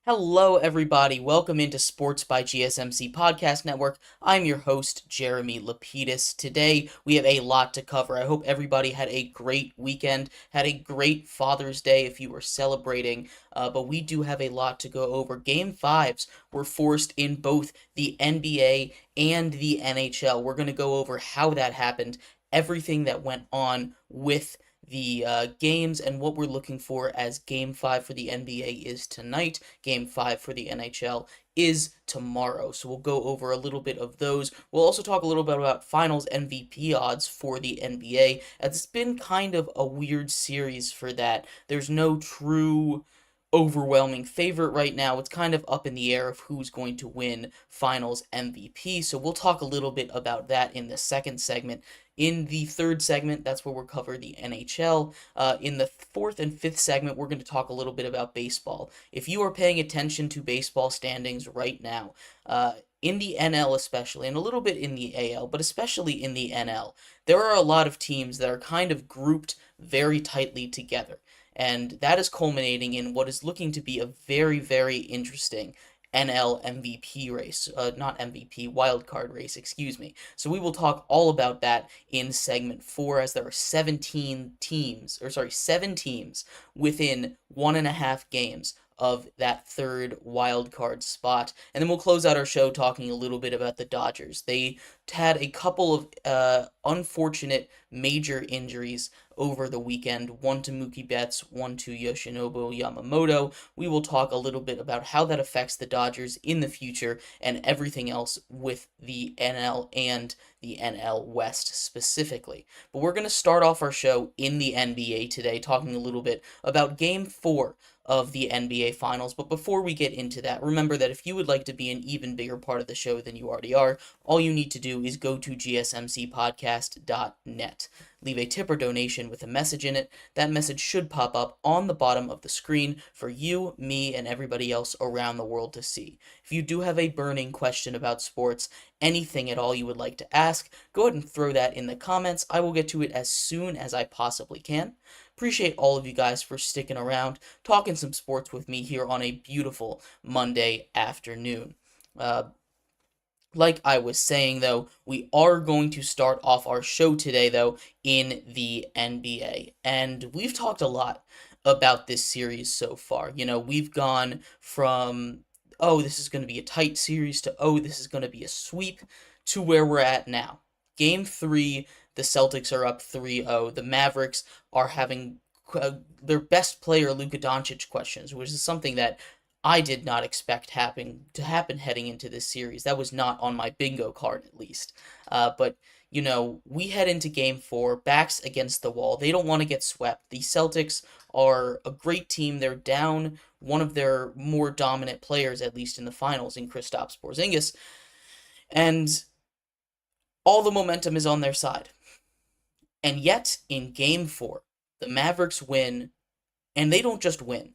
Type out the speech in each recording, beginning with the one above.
Hello, everybody. Welcome into Sports by GSMC Podcast Network. I'm your host, Jeremy Lapidus. Today, we have a lot to cover. I hope everybody had a great weekend, had a great Father's Day if you were celebrating, but we do have a lot to go over. Game 5's were forced in both the NBA and the NHL. We're going to go over how that happened, everything that went on with the games, and what we're looking for as Game 5 for the NBA is tonight. Game 5 for the NHL is tomorrow. So we'll go over a little bit of those. We'll also talk a little bit about finals MVP odds for the NBA. It's been kind of a weird series for that. There's no true overwhelming favorite right now. It's kind of up in the air of who's going to win finals MVP. So we'll talk a little bit about that in the second segment. In the third segment, that's where we'll cover the NHL. In the fourth and fifth segment, we're going to talk a little bit about baseball. If you are paying attention to baseball standings right now, in the NL especially, and a little bit in the AL, but especially in the NL, there are a lot of teams that are kind of grouped very tightly together. And that is culminating in what is looking to be a very, very interesting NL MVP race, not MVP, wildcard race, excuse me. So we will talk all about that in segment 4, as there are 7 teams within 1.5 games of that third wildcard spot. And then we'll close out our show talking a little bit about the Dodgers. They had a couple of unfortunate major injuries over the weekend, one to Mookie Betts, one to Yoshinobu Yamamoto. We will talk a little bit about how that affects the Dodgers in the future and everything else with the NL and the NL West specifically. But we're going to start off our show in the NBA today, talking a little bit about Game 4 of the NBA Finals. But before we get into that, remember that if you would like to be an even bigger part of the show than you already are, all you need to do is go to gsmcpodcast.net. Leave a tip or donation with a message in it. That message should pop up on the bottom of the screen for you, me, and everybody else around the world to see. If you do have a burning question about sports, anything at all you would like to ask, go ahead and throw that in the comments. I will get to it as soon as I possibly can. Appreciate all of you guys for sticking around, talking some sports with me here on a beautiful Monday afternoon. Like I was saying, though, we are going to start off our show today, though, in the NBA. And we've talked a lot about this series so far. You know, we've gone from, oh, this is going to be a tight series, to, oh, this is going to be a sweep, to where we're at now. Game 3, the Celtics are up 3-0. The Mavericks are having their best player, Luka Doncic, questions, which is something that I did not expect to happen heading into this series. That was not on my bingo card, at least. But, you know, we head into Game 4, backs against the wall. They don't want to get swept. The Celtics are a great team. They're down one of their more dominant players, at least in the finals, in Kristaps Porzingis. And all the momentum is on their side. And yet, in Game 4, the Mavericks win, and they don't just win.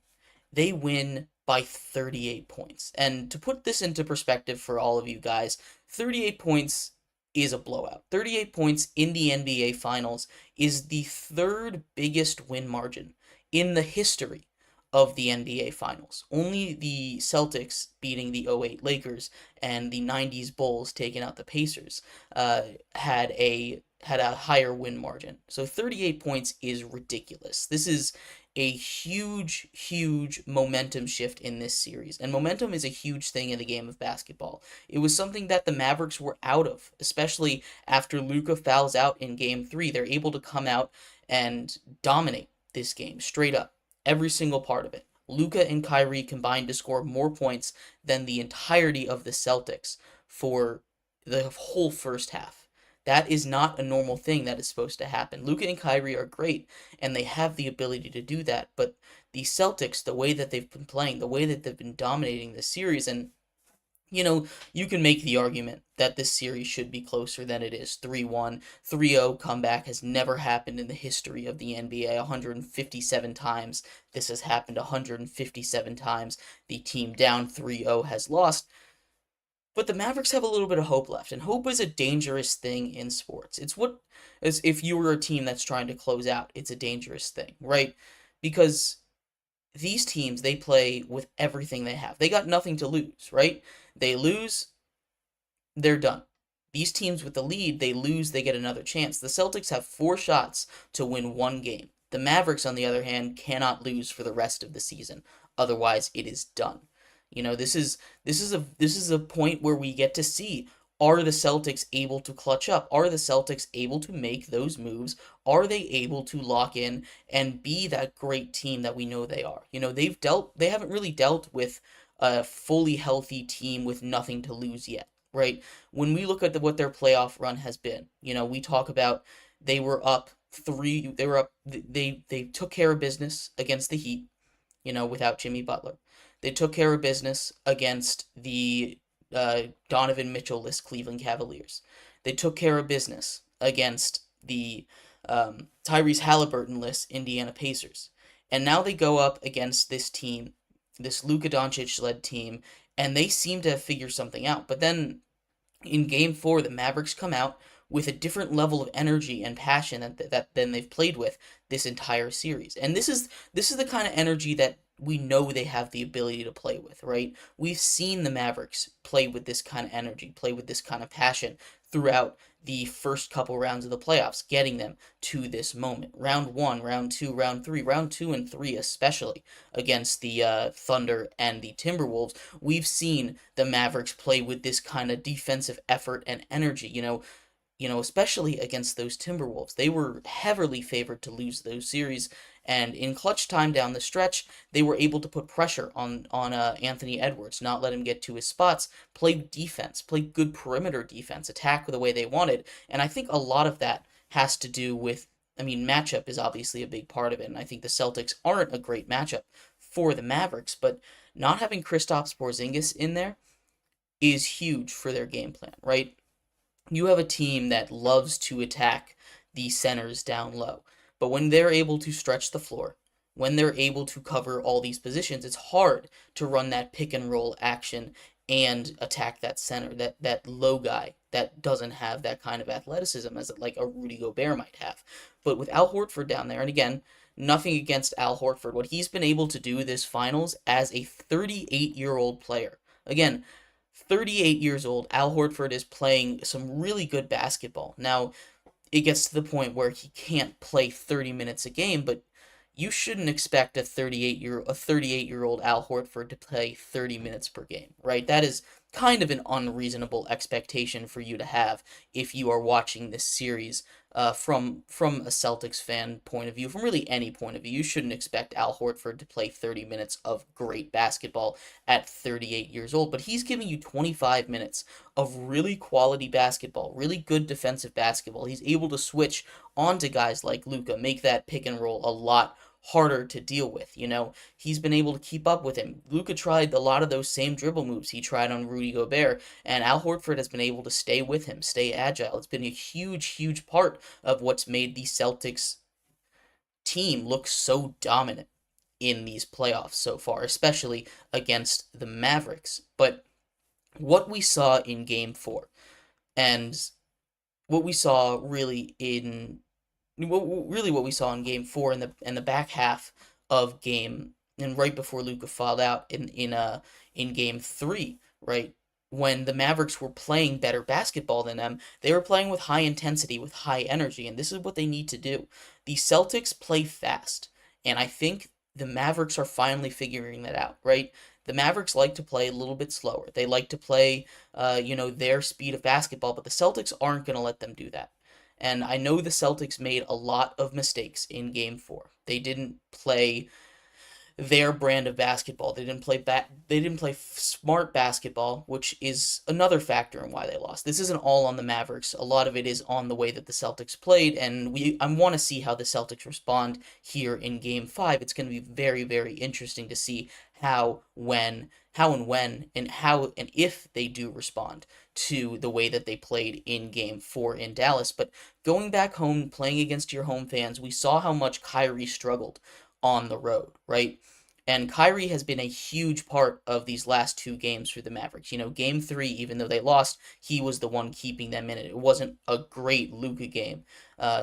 They win by 38 points. And to put this into perspective for all of you guys, 38 points is a blowout. 38 points in the NBA Finals is the third biggest win margin in the history of the NBA Finals. Only the Celtics beating the 2008 Lakers and the 90s Bulls taking out the Pacers had a higher win margin. So 38 points is ridiculous. This is a huge, huge momentum shift in this series. And momentum is a huge thing in the game of basketball. It was something that the Mavericks were out of, especially after Luka fouls out in Game 3. They're able to come out and dominate this game straight up, every single part of it. Luka and Kyrie combined to score more points than the entirety of the Celtics for the whole first half. That is not a normal thing that is supposed to happen. Luka and Kyrie are great, and they have the ability to do that, but the Celtics, the way that they've been playing, the way that they've been dominating this series, and you can make the argument that this series should be closer than it is. 3-1, 3-0 comeback has never happened in the history of the NBA. 157 times this has happened. 157 times the team down 3-0 has lost. But the Mavericks have a little bit of hope left, and hope is a dangerous thing in sports. It's what, as if you were a team that's trying to close out, it's a dangerous thing, right? Because these teams, they play with everything they have. They got nothing to lose, right? They lose, they're done. These teams with the lead, they lose, they get another chance. The Celtics have 4 shots to win 1 game. The Mavericks, on the other hand, cannot lose for the rest of the season. Otherwise, it is done. This is a point where we get to see, are the Celtics able to clutch up? Are the Celtics able to make those moves? Are they able to lock in and be that great team that we know they are? They haven't really dealt with a fully healthy team with nothing to lose yet, right? When we look at what their playoff run has been, we talk about they were up 3, they were up, they took care of business against the Heat, without Jimmy Butler. They took care of business against the Donovan Mitchell-less Cleveland Cavaliers. They took care of business against the Tyrese Halliburton-less Indiana Pacers. And now they go up against this team, this Luka Doncic-led team, and they seem to have figured something out. But then in Game 4, the Mavericks come out with a different level of energy and passion than they've played with this entire series. And this is the kind of energy that we know they have the ability to play with, right? We've seen the Mavericks play with this kind of energy, play with this kind of passion throughout the first couple rounds of the playoffs, getting them to this moment. Round 1, round 2, round 3, round 2 and 3 especially against the Thunder and the Timberwolves. We've seen the Mavericks play with this kind of defensive effort and energy, especially against those Timberwolves. They were heavily favored to lose those series, and in clutch time down the stretch, they were able to put pressure on Anthony Edwards, not let him get to his spots, play defense, play good perimeter defense, attack the way they wanted, and I think a lot of that has to do with, matchup is obviously a big part of it, and I think the Celtics aren't a great matchup for the Mavericks, but not having Kristaps Porzingis in there is huge for their game plan, right? You have a team that loves to attack the centers down low. But when they're able to stretch the floor, when they're able to cover all these positions, it's hard to run that pick and roll action and attack that center, that low guy that doesn't have that kind of athleticism as like a Rudy Gobert might have. But with Al Horford down there, and again, nothing against Al Horford, what he's been able to do this finals as a 38-year-old player. Again, 38 years old, Al Horford is playing some really good basketball. Now, it gets to the point where he can't play 30 minutes a game, but you shouldn't expect a 38-year-old Al Horford to play 30 minutes per game, right? That is kind of an unreasonable expectation for you to have if you are watching this series from a Celtics fan point of view, from really any point of view. You shouldn't expect Al Horford to play 30 minutes of great basketball at 38 years old, but he's giving you 25 minutes of really quality basketball, really good defensive basketball. He's able to switch onto guys like Luka, make that pick and roll a lot harder to deal with. He's been able to keep up with him. Luka tried a lot of those same dribble moves he tried on Rudy Gobert, and Al Horford has been able to stay with him, stay agile. It's been a huge, huge part of what's made the Celtics team look so dominant in these playoffs so far, especially against the Mavericks. But what we saw in Game 4, and what we saw really in what we saw in Game 4 in the back half of game, and right before Luka fouled out in Game 3, right, when the Mavericks were playing better basketball than them, they were playing with high intensity, with high energy, and this is what they need to do. The Celtics play fast, and I think the Mavericks are finally figuring that out, right? The Mavericks like to play a little bit slower. They like to play, their speed of basketball, but the Celtics aren't going to let them do that. And I know the Celtics made a lot of mistakes in Game 4. They didn't play their brand of basketball. They didn't play smart basketball, which is another factor in why they lost. This isn't all on the Mavericks. A lot of it is on the way that the Celtics played, and I want to see how the Celtics respond here in Game 5. It's going to be very, very interesting to see how and if they do respond to the way that they played in Game 4 in Dallas. But going back home, playing against your home fans, we saw how much Kyrie struggled on the road, right? And Kyrie has been a huge part of these last two games for the Mavericks. Game 3, even though they lost, he was the one keeping them in it. It wasn't a great Luka game.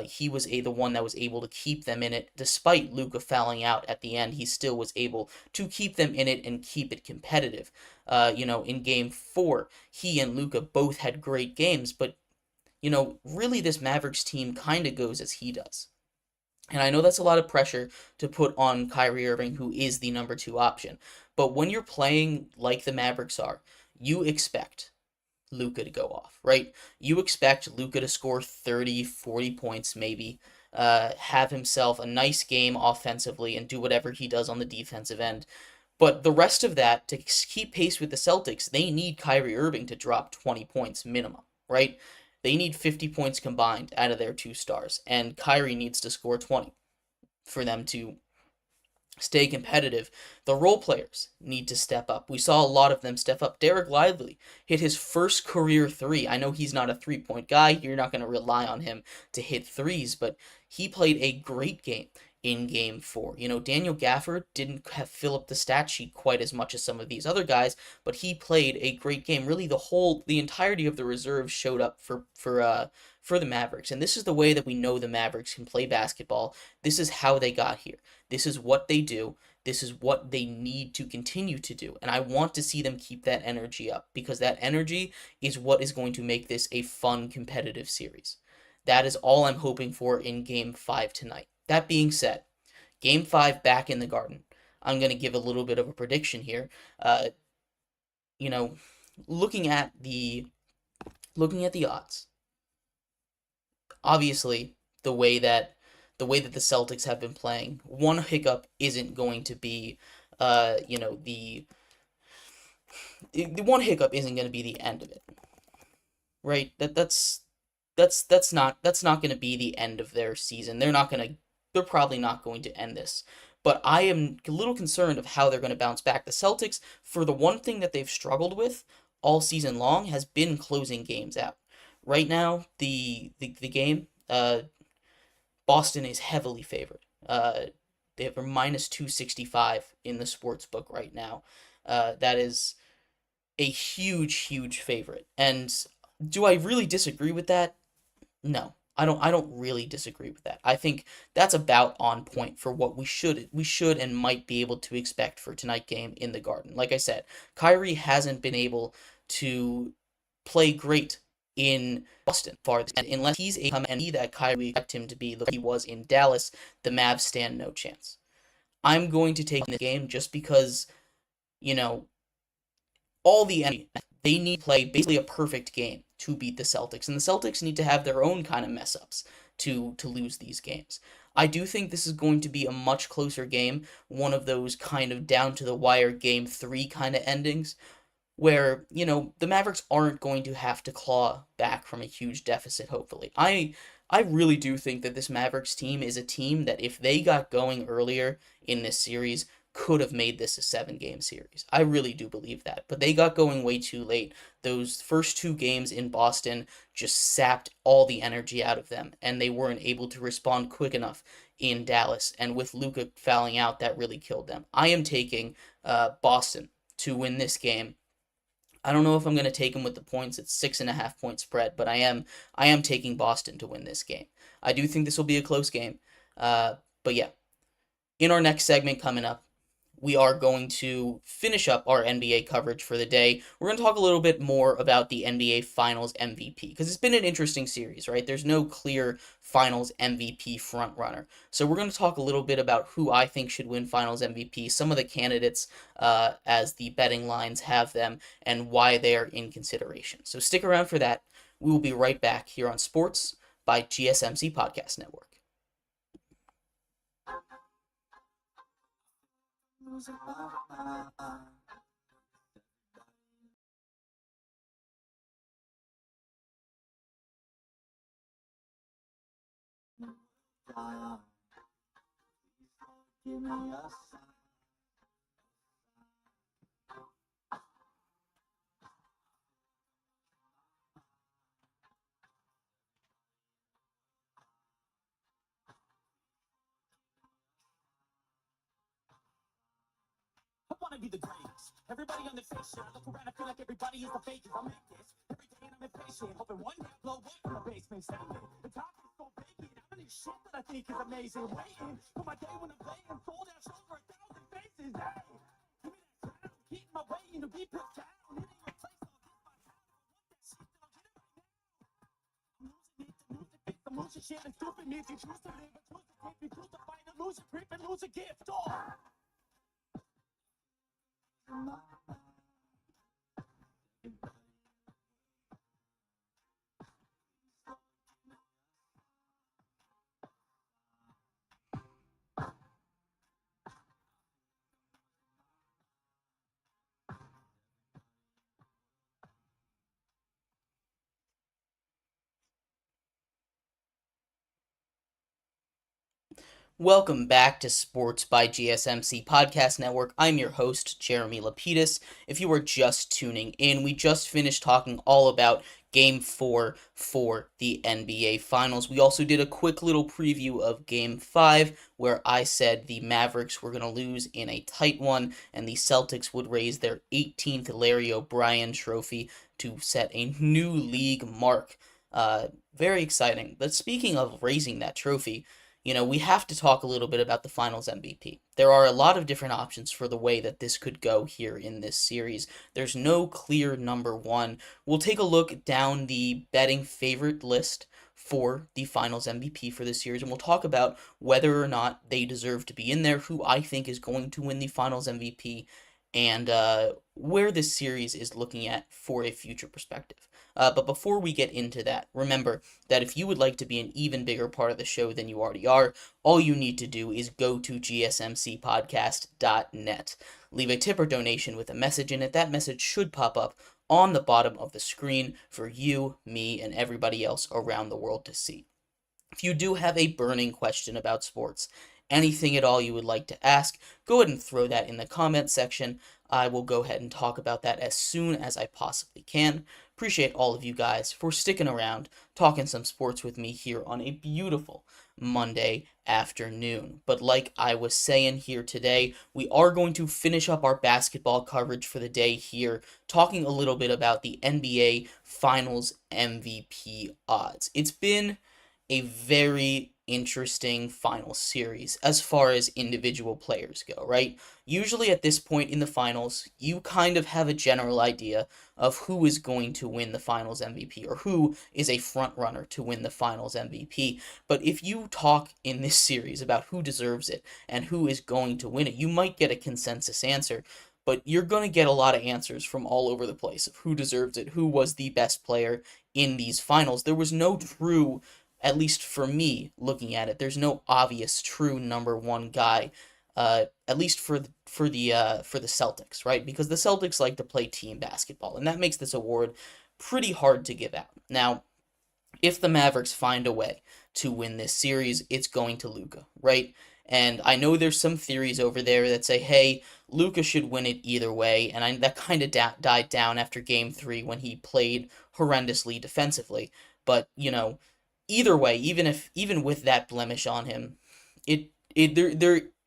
He was the one that was able to keep them in it. Despite Luka fouling out at the end, he still was able to keep them in it and keep it competitive. In Game 4, he and Luka both had great games, but, really this Mavericks team kind of goes as he does. And I know that's a lot of pressure to put on Kyrie Irving, who is the number 2 option. But when you're playing like the Mavericks are, you expect Luka to go off, right? You expect Luka to score 30, 40 points maybe, have himself a nice game offensively, and do whatever he does on the defensive end. But the rest of that, to keep pace with the Celtics, they need Kyrie Irving to drop 20 points minimum, right? They need 50 points combined out of their 2 stars, and Kyrie needs to score 20 for them to stay competitive. The role players need to step up. We saw a lot of them step up. Derek Lively hit his first career 3. I know he's not a 3-point guy. You're not going to rely on him to hit 3s, but he played a great game in Game 4. Daniel Gafford didn't fill up the stat sheet quite as much as some of these other guys, but he played a great game. Really, the entirety of the reserves showed up for the Mavericks, and this is the way that we know the Mavericks can play basketball. This is how they got here. This is what they do. This is what they need to continue to do, and I want to see them keep that energy up, because that energy is what is going to make this a fun, competitive series. That is all I'm hoping for in Game 5 tonight. That being said, Game 5 back in the Garden. I'm going to give a little bit of a prediction here. Looking at the odds, obviously the way that the Celtics have been playing, one hiccup isn't going to be, the one hiccup isn't going to be the end of it, right? That's not going to be the end of their season. They're probably not going to end this. But I am a little concerned of how they're going to bounce back. The Celtics, for the one thing that they've struggled with all season long, has been closing games out. Right now, the game, Boston is heavily favored. They have a minus 265 in the sports book right now. That is a huge, huge favorite. And do I really disagree with that? No. I don't really disagree with that. I think that's about on point for what we should and might be able to expect for tonight's game in the Garden. Like I said, Kyrie hasn't been able to play great in Boston unless he's able to be that Kyrie expect him to be the way he was in Dallas. The Mavs stand no chance. I'm going to take the game just because, all the energy. They need to play basically a perfect game to beat the Celtics, and the Celtics need to have their own kind of mess-ups to lose these games. I do think this is going to be a much closer game, one of those kind of down-to-the-wire Game 3 kind of endings, where, the Mavericks aren't going to have to claw back from a huge deficit, hopefully. I really do think that this Mavericks team is a team that, if they got going earlier in this series, could have made this a 7-game series. I really do believe that. But they got going way too late. Those first 2 games in Boston just sapped all the energy out of them, and they weren't able to respond quick enough in Dallas. And with Luka fouling out, that really killed them. I am taking Boston to win this game. I don't know if I'm going to take them with the points. It's 6.5 point spread, but I am taking Boston to win this game. I do think this will be a close game. But yeah, in our next segment coming up, we are going to finish up our NBA coverage for the day. We're going to talk a little bit more about the NBA Finals MVP, because it's been an interesting series, right? There's no clear Finals MVP frontrunner. So we're going to talk a little bit about who I think should win Finals MVP, some of the candidates as the betting lines have them, and why they are in consideration. So stick around for that. We will be right back here on Sports by GSMC Podcast Network. I wanna be the greatest. Everybody on the station. I look around, I feel like everybody is the fakest. I make this every day and I'm impatient. Hoping one day I blow up from the basement. Statement. The top is so vacant. I'm in this shit that I think is amazing. Waiting for my day when I'm playing. Sold out shows for 1,000 faces. Hey, give me that crown. Keep my weight to be put down. It ain't your place. I'll get my time. I want that shit that I'm generating now. I'm losing it to lose the fix. I'm losing shit and stupid music. Choose to live, but choose to take me. Choose to fight and lose a grip and lose a gift. Oh. Welcome back to Sports by GSMC Podcast Network. I'm your host, Jeremy Lapidus. If you are just tuning in, we just finished talking all about Game 4 for the NBA Finals. We also did a quick little preview of Game 5, where I said the Mavericks were going to lose in a tight one, and the Celtics would raise their 18th Larry O'Brien trophy to set a new league mark. Very exciting. But speaking of raising that trophy, we have to talk a little bit about the Finals MVP. There are a lot of different options for the way that this could go here in this series. There's no clear number one. We'll take a look down the betting favorite list for the Finals MVP for this series, and we'll talk about whether or not they deserve to be in there, who I think is going to win the Finals MVP, and where this series is looking at for a future perspective. But before we get into that, remember that if you would like to be an even bigger part of the show than you already are, all you need to do is go to GSMCPodcast.net. Leave a tip or donation with a message in it. That message should pop up on the bottom of the screen for you, me, and everybody else around the world to see. If you do have a burning question about sports, anything at all you would like to ask, go ahead and throw that in the comment section. I will go ahead and talk about that as soon as I possibly can. Appreciate all of you guys for sticking around, talking some sports with me here on a beautiful Monday afternoon. But like I was saying here today, we are going to finish up our basketball coverage for the day here, talking a little bit about the NBA Finals MVP odds. It's been a very interesting final series as far as individual players go, right? Usually at this point in the finals, you kind of have a general idea of who is going to win the finals MVP or who is a front runner to win the finals MVP. But if you talk in this series about who deserves it and who is going to win it, you might get a consensus answer. But you're going to get a lot of answers from all over the place of who deserves it, who was the best player in these finals. There was no true, at least for me looking at it, there's no obvious true number one guy, at least for the Celtics, right? Because the Celtics like to play team basketball, and that makes this award pretty hard to give out. Now, if the Mavericks find a way to win this series, it's going to Luka, right? And I know there's some theories over there that say, hey, Luka should win it either way, and that kind of died down after Game 3 when he played horrendously defensively. But, either way, even with that blemish on him,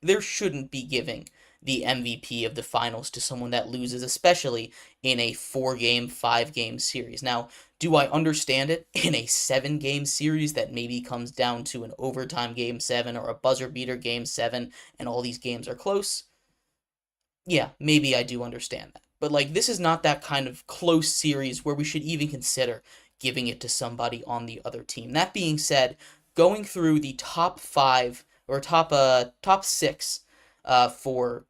there shouldn't be giving the MVP of the finals to someone that loses, especially in a 4-game, 5-game series. Now, do I understand it in a 7-game series that maybe comes down to an overtime Game 7 or a buzzer beater Game 7 and all these games are close? Yeah, maybe I do understand that. But this is not that kind of close series where we should even consider giving it to somebody on the other team. That being said, going through the top 5 or top 6 for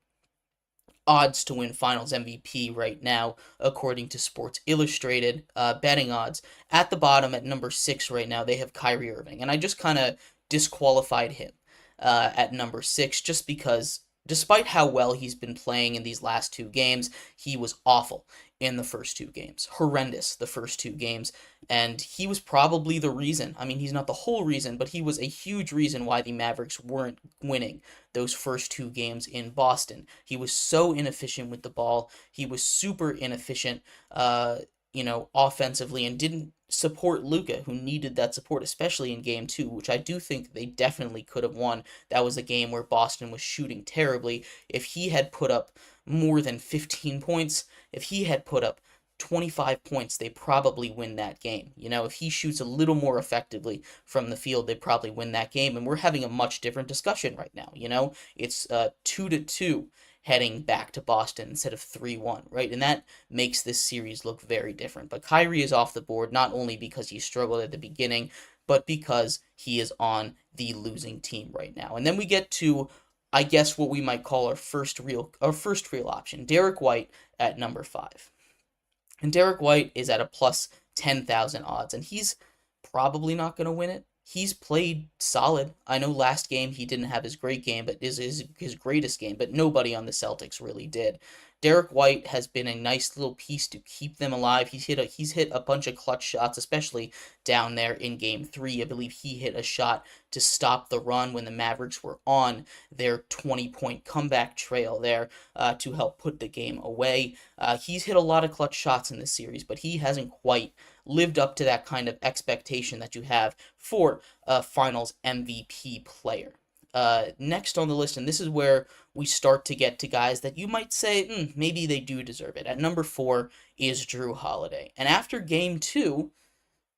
odds to win Finals MVP right now, according to Sports Illustrated betting odds. At the bottom, at number 6 right now, they have Kyrie Irving, and I just kind of disqualified him at number 6 just because Despite how well he's been playing in these last two games, he was awful in the first two games. Horrendous the first two games. And he was probably the reason. I mean, he's not the whole reason, but he was a huge reason why the Mavericks weren't winning those first two games in Boston. He was so inefficient with the ball. He was super inefficient, offensively, and didn't support Luka, who needed that support, especially in game two, which I do think they definitely could have won. That was a game where Boston was shooting terribly. If he had put up more than 15 points, if he had put up 25 points, they probably win that game. If he shoots a little more effectively from the field, they probably win that game. And we're having a much different discussion right now. It's 2-2 heading back to Boston instead of 3-1, right? And that makes this series look very different. But Kyrie is off the board not only because he struggled at the beginning, but because he is on the losing team right now. And then we get to, I guess, what we might call our first real option, Derek White at number 5. And Derek White is at a plus 10,000 odds, and he's probably not going to win it. He's played solid. I know last game he didn't have his great game, but is his greatest game, but nobody on the Celtics really did. Derek White has been a nice little piece to keep them alive. He's hit a bunch of clutch shots, especially down there in game 3. I believe he hit a shot to stop the run when the Mavericks were on their 20-point comeback trail there to help put the game away. He's hit a lot of clutch shots in this series, but he hasn't quite lived up to that kind of expectation that you have for a finals MVP player. Next on the list, and this is where we start to get to guys that you might say, maybe they do deserve it. At number 4 is Jrue Holiday. And after game 2,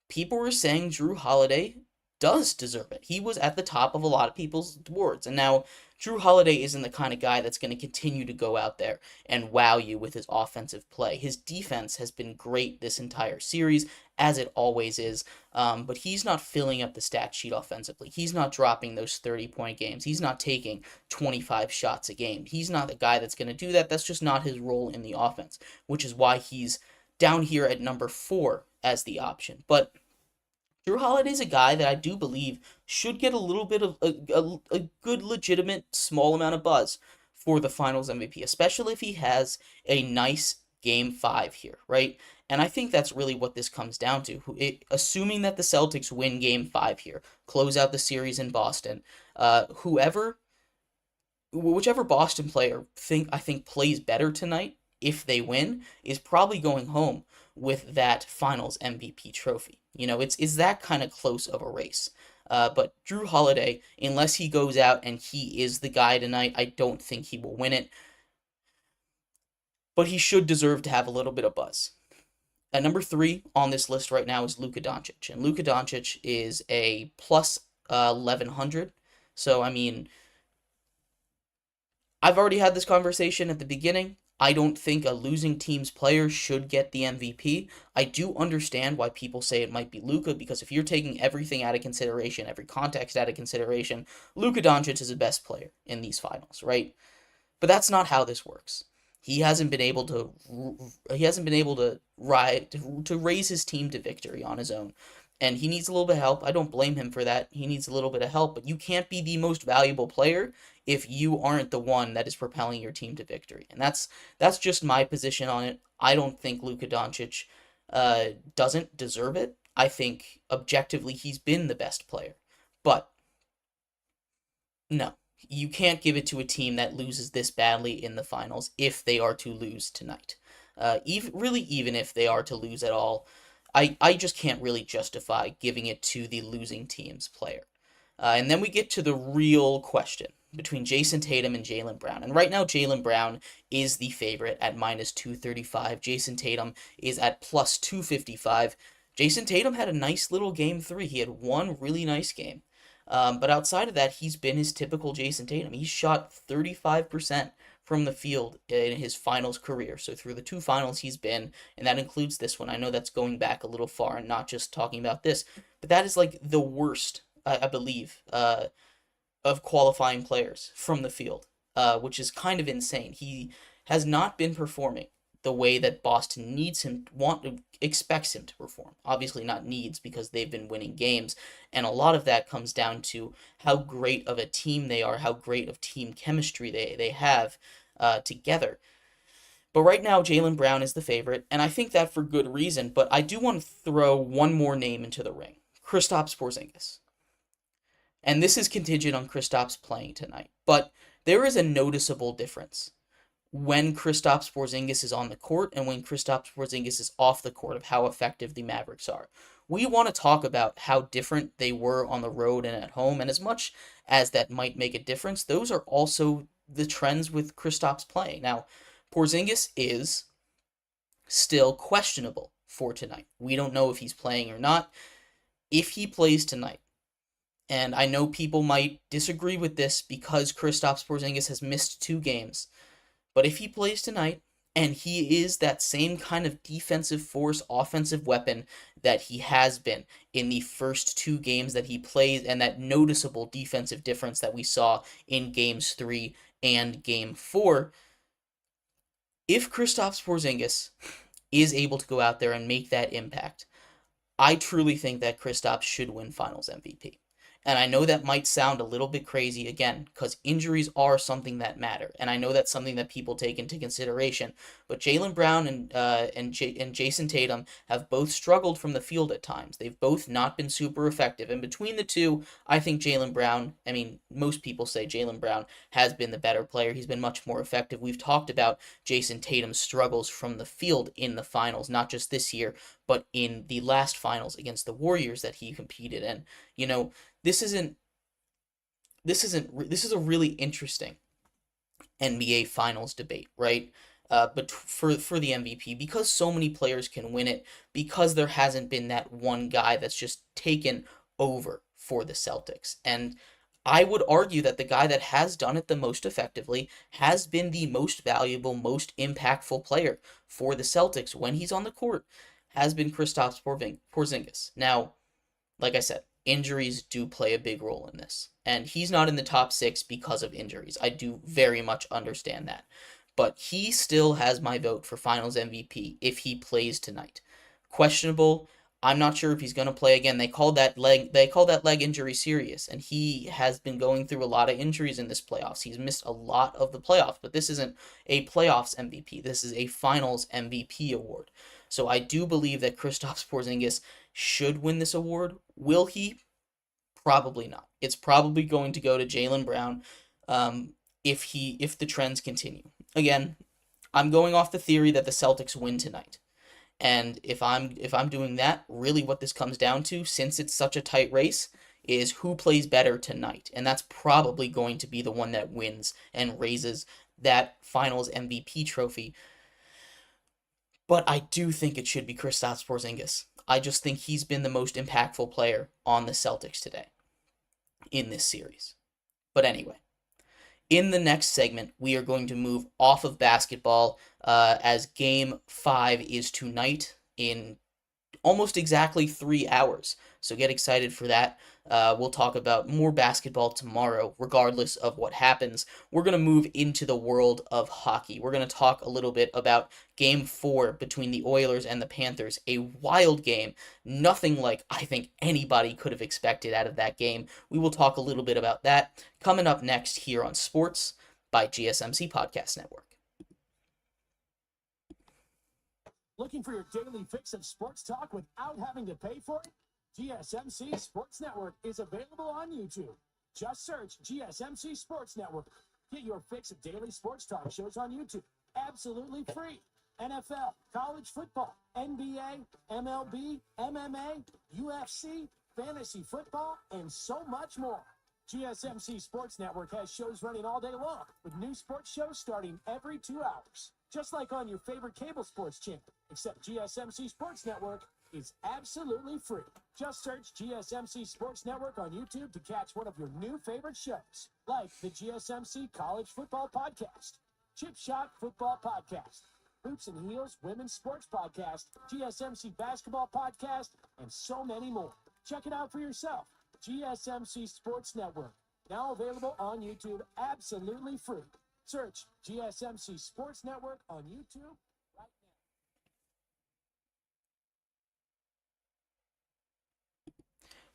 people were saying Jrue Holiday does deserve it. He was at the top of a lot of people's boards. And now Jrue Holiday isn't the kind of guy that's going to continue to go out there and wow you with his offensive play. His defense has been great this entire series, as it always is, but he's not filling up the stat sheet offensively. He's not dropping those 30-point games. He's not taking 25 shots a game. He's not the guy that's going to do that. That's just not his role in the offense, which is why he's down here at number 4 as the option. But Jrue Holiday's a guy that I do believe should get a little bit of a good, legitimate, small amount of buzz for the Finals MVP, especially if he has a nice Game 5 here, right? And I think that's really what this comes down to. Assuming that the Celtics win Game 5 here, close out the series in Boston, whichever Boston player I think plays better tonight, if they win, is probably going home with that Finals MVP trophy. It's that kind of close of a race. But Jrue Holiday, unless he goes out and he is the guy tonight, I don't think he will win it. But he should deserve to have a little bit of buzz. At number 3 on this list right now is Luka Doncic. And Luka Doncic is a plus 1,100. So, I mean, I've already had this conversation at the beginning. I don't think a losing team's player should get the MVP. I do understand why people say it might be Luka, because if you're taking everything out of consideration, every context out of consideration, Luka Doncic is the best player in these finals, right? But that's not how this works. He hasn't been able to raise his team to victory on his own. And he needs a little bit of help. I don't blame him for that. He needs a little bit of help, but you can't be the most valuable player if you aren't the one that is propelling your team to victory. And that's just my position on it. I don't think Luka Doncic doesn't deserve it. I think objectively he's been the best player. But no, you can't give it to a team that loses this badly in the finals if they are to lose tonight. Even if they are to lose at all, I just can't really justify giving it to the losing team's player. And then we get to the real question between Jason Tatum and Jaylen Brown. And right now, Jaylen Brown is the favorite at minus 235. Jason Tatum is at plus 255. Jason Tatum had a nice little game 3. He had one really nice game. But outside of that, he's been his typical Jason Tatum. He shot 35% from the field in his finals career. So through the 2 finals he's been, and that includes this one. I know that's going back a little far and not just talking about this, but that is like the worst, I believe, of qualifying players from the field, which is kind of insane. He has not been performing the way that Boston expects him to perform. Obviously not needs, because they've been winning games, and a lot of that comes down to how great of a team they are, how great of team chemistry they have together. But right now, Jaylen Brown is the favorite, and I think that for good reason. But I do want to throw one more name into the ring: Kristaps Porzingis. And this is contingent on Kristaps playing tonight. But there is a noticeable difference when Kristaps Porzingis is on the court and when Kristaps Porzingis is off the court of how effective the Mavericks are. We want to talk about how different they were on the road and at home, and as much as that might make a difference, those are also the trends with Kristaps playing. Now, Porzingis is still questionable for tonight. We don't know if he's playing or not. If he plays tonight, and I know people might disagree with this because Kristaps Porzingis has missed 2 games, but if he plays tonight, and he is that same kind of defensive force, offensive weapon that he has been in the first 2 games that he played, and that noticeable defensive difference that we saw in games 3 and game 4, if Kristaps Porzingis is able to go out there and make that impact, I truly think that Kristaps should win Finals MVP. And I know that might sound a little bit crazy, again, because injuries are something that matter, and I know that's something that people take into consideration. But Jaylen Brown and Jason Tatum have both struggled from the field at times. They've both not been super effective, and between the two, I think Jaylen Brown, I mean, most people say Jaylen Brown has been the better player. He's been much more effective. We've talked about Jason Tatum's struggles from the field in the finals, not just this year, but in the last finals against the Warriors that he competed in. You know, this is a really interesting NBA Finals debate, right? But for the MVP, because so many players can win it, because there hasn't been that one guy that's just taken over for the Celtics. And I would argue that the guy that has done it the most effectively has been the most valuable, most impactful player for the Celtics when he's on the court, has been Kristaps Porzingis. Now, like I said, injuries do play a big role in this. And he's not in the top 6 because of injuries. I do very much understand that. But he still has my vote for Finals MVP if he plays tonight. Questionable. I'm not sure if he's going to play again. They called that leg injury serious, and he has been going through a lot of injuries in this playoffs. He's missed a lot of the playoffs, but this isn't a playoffs MVP. This is a Finals MVP award. So I do believe that Kristaps Porzingis should win this award. Will he? Probably not. It's probably going to go to Jaylen Brown if the trends continue. Again, I'm going off the theory that the Celtics win tonight. And if I'm doing that, really what this comes down to, since it's such a tight race, is who plays better tonight. And that's probably going to be the one that wins and raises that Finals MVP trophy. But I do think it should be Kristaps Porzingis. I just think he's been the most impactful player on the Celtics today in this series. But anyway, in the next segment, we are going to move off of basketball as Game 5 is tonight in almost exactly 3 hours. So get excited for that. We'll talk about more basketball tomorrow, regardless of what happens. We're going to move into the world of hockey. We're going to talk a little bit about Game 4 between the Oilers and the Panthers. A wild game. Nothing like I think anybody could have expected out of that game. We will talk a little bit about that coming up next here on Sports by GSMC Podcast Network. Looking for your daily fix of sports talk without having to pay for it? GSMC Sports Network is available on YouTube. Just search GSMC Sports Network. Get your fix of daily sports talk shows on YouTube. Absolutely free. NFL, college football, NBA, MLB, MMA, UFC, fantasy football, and so much more. GSMC Sports Network has shows running all day long, with new sports shows starting every 2 hours. Just like on your favorite cable sports channel, except GSMC Sports Network is absolutely free. Just search GSMC Sports Network on YouTube to catch one of your new favorite shows, like the GSMC College Football Podcast, Chip Shot Football Podcast, Hoops and Heels Women's Sports Podcast, GSMC Basketball Podcast, and so many more. Check it out for yourself. GSMC Sports Network, now available on YouTube, absolutely free. Search GSMC Sports Network on YouTube right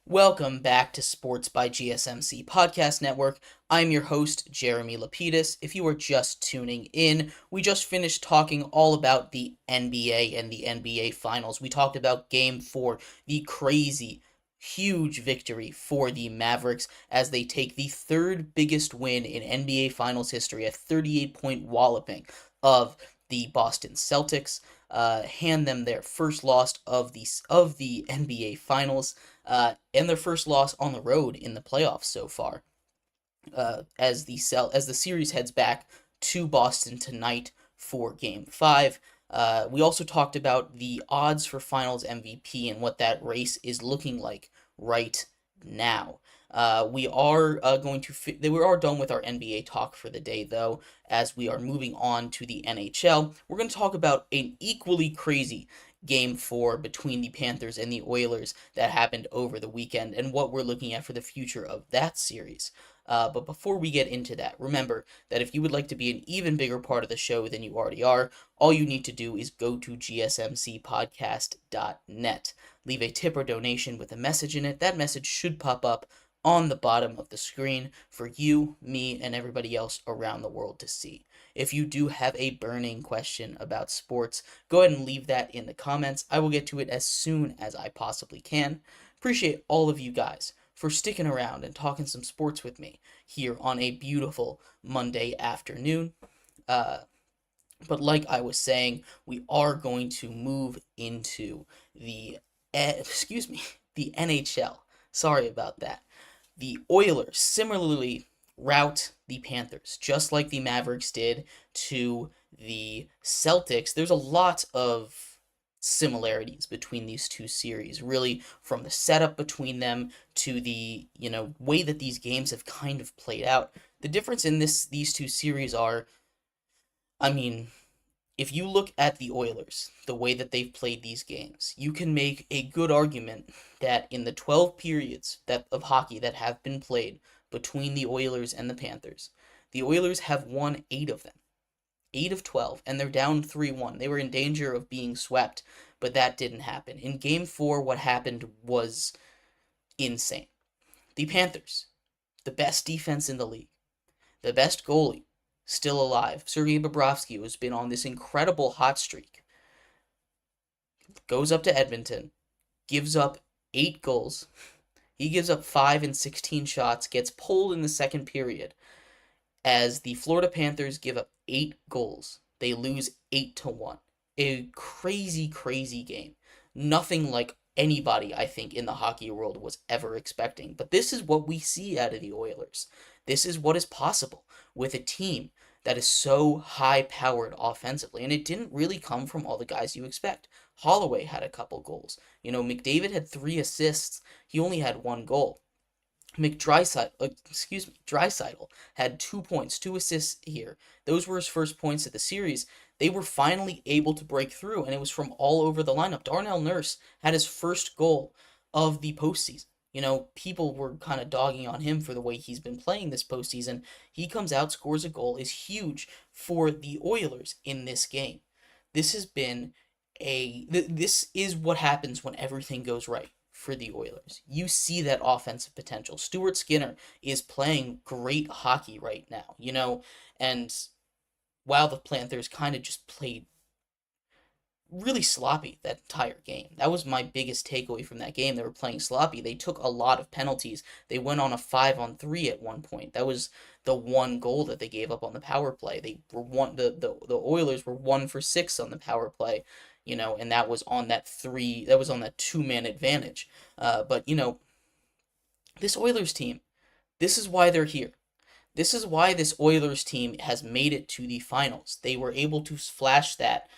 Welcome back to Sports by GSMC Podcast Network. I'm your host, Jeremy Lapidus. If you are just tuning in, we just finished talking all about the NBA and the NBA Finals. We talked about Game 4, the crazy, huge victory for the Mavericks as they take the third biggest win in NBA Finals history, a 38-point walloping of the Boston Celtics. Hand them their first loss of the NBA Finals, and their first loss on the road in the playoffs so far. As the series heads back to Boston tonight for Game 5. We also talked about the odds for Finals MVP and what that race is looking like right now. We are we are done with our NBA talk for the day, though, as we are moving on to the NHL. We're going to talk about an equally crazy Game 4 between the Panthers and the Oilers that happened over the weekend and what we're looking at for the future of that series. But before we get into that, remember that if you would like to be an even bigger part of the show than you already are, all you need to do is go to GSMCPodcast.net. Leave a tip or donation with a message in it. That message should pop up on the bottom of the screen for you, me, and everybody else around the world to see. If you do have a burning question about sports, go ahead and leave that in the comments. I will get to it as soon as I possibly can. Appreciate all of you guys for sticking around and talking some sports with me here on a beautiful Monday afternoon. But like I was saying, we are going to move into the the NHL. Sorry about that. The Oilers similarly rout the Panthers, just like the Mavericks did to the Celtics. There's a lot of similarities between these two series, really, from the setup between them to the, way that these games have kind of played out. The difference in these two series are, I mean, if you look at the Oilers, the way that they've played these games, you can make a good argument that in the 12 periods of hockey that have been played between the Oilers and the Panthers, the Oilers have won 8 of them. 8 of 12, and they're down 3-1. They were in danger of being swept, but that didn't happen. In Game 4, what happened was insane. The Panthers, the best defense in the league, the best goalie, still alive, Sergei Bobrovsky, who's been on this incredible hot streak, goes up to Edmonton, gives up 8 goals. He gives up 5 and 16 shots, gets pulled in the second period, as the Florida Panthers give up 8 goals. They lose 8-1. A crazy, crazy game. Nothing like anybody, I think, in the hockey world was ever expecting. But this is what we see out of the Oilers. This is what is possible with a team that is so high-powered offensively. And it didn't really come from all the guys you expect. Holloway had a couple goals. McDavid had 3 assists. He only had 1 goal. Draisaitl had 2 points, 2 assists here. Those were his first points of the series. They were finally able to break through, and it was from all over the lineup. Darnell Nurse had his first goal of the postseason. People were kind of dogging on him for the way he's been playing this postseason. He comes out, scores a goal, is huge for the Oilers in this game. This has been this is what happens when everything goes right for the Oilers. You see that offensive potential. Stuart Skinner is playing great hockey right now, and while the Panthers kind of just played really sloppy that entire game. That was my biggest takeaway from that game. They were playing sloppy. They took a lot of penalties. They went on a 5-on-3 at one point. That was the one goal that they gave up on the power play. The Oilers were 1 for 6 on the power play, and that was on that 2-man advantage. But this Oilers team, this is why they're here. This is why this Oilers team has made it to the finals. They were able to flash that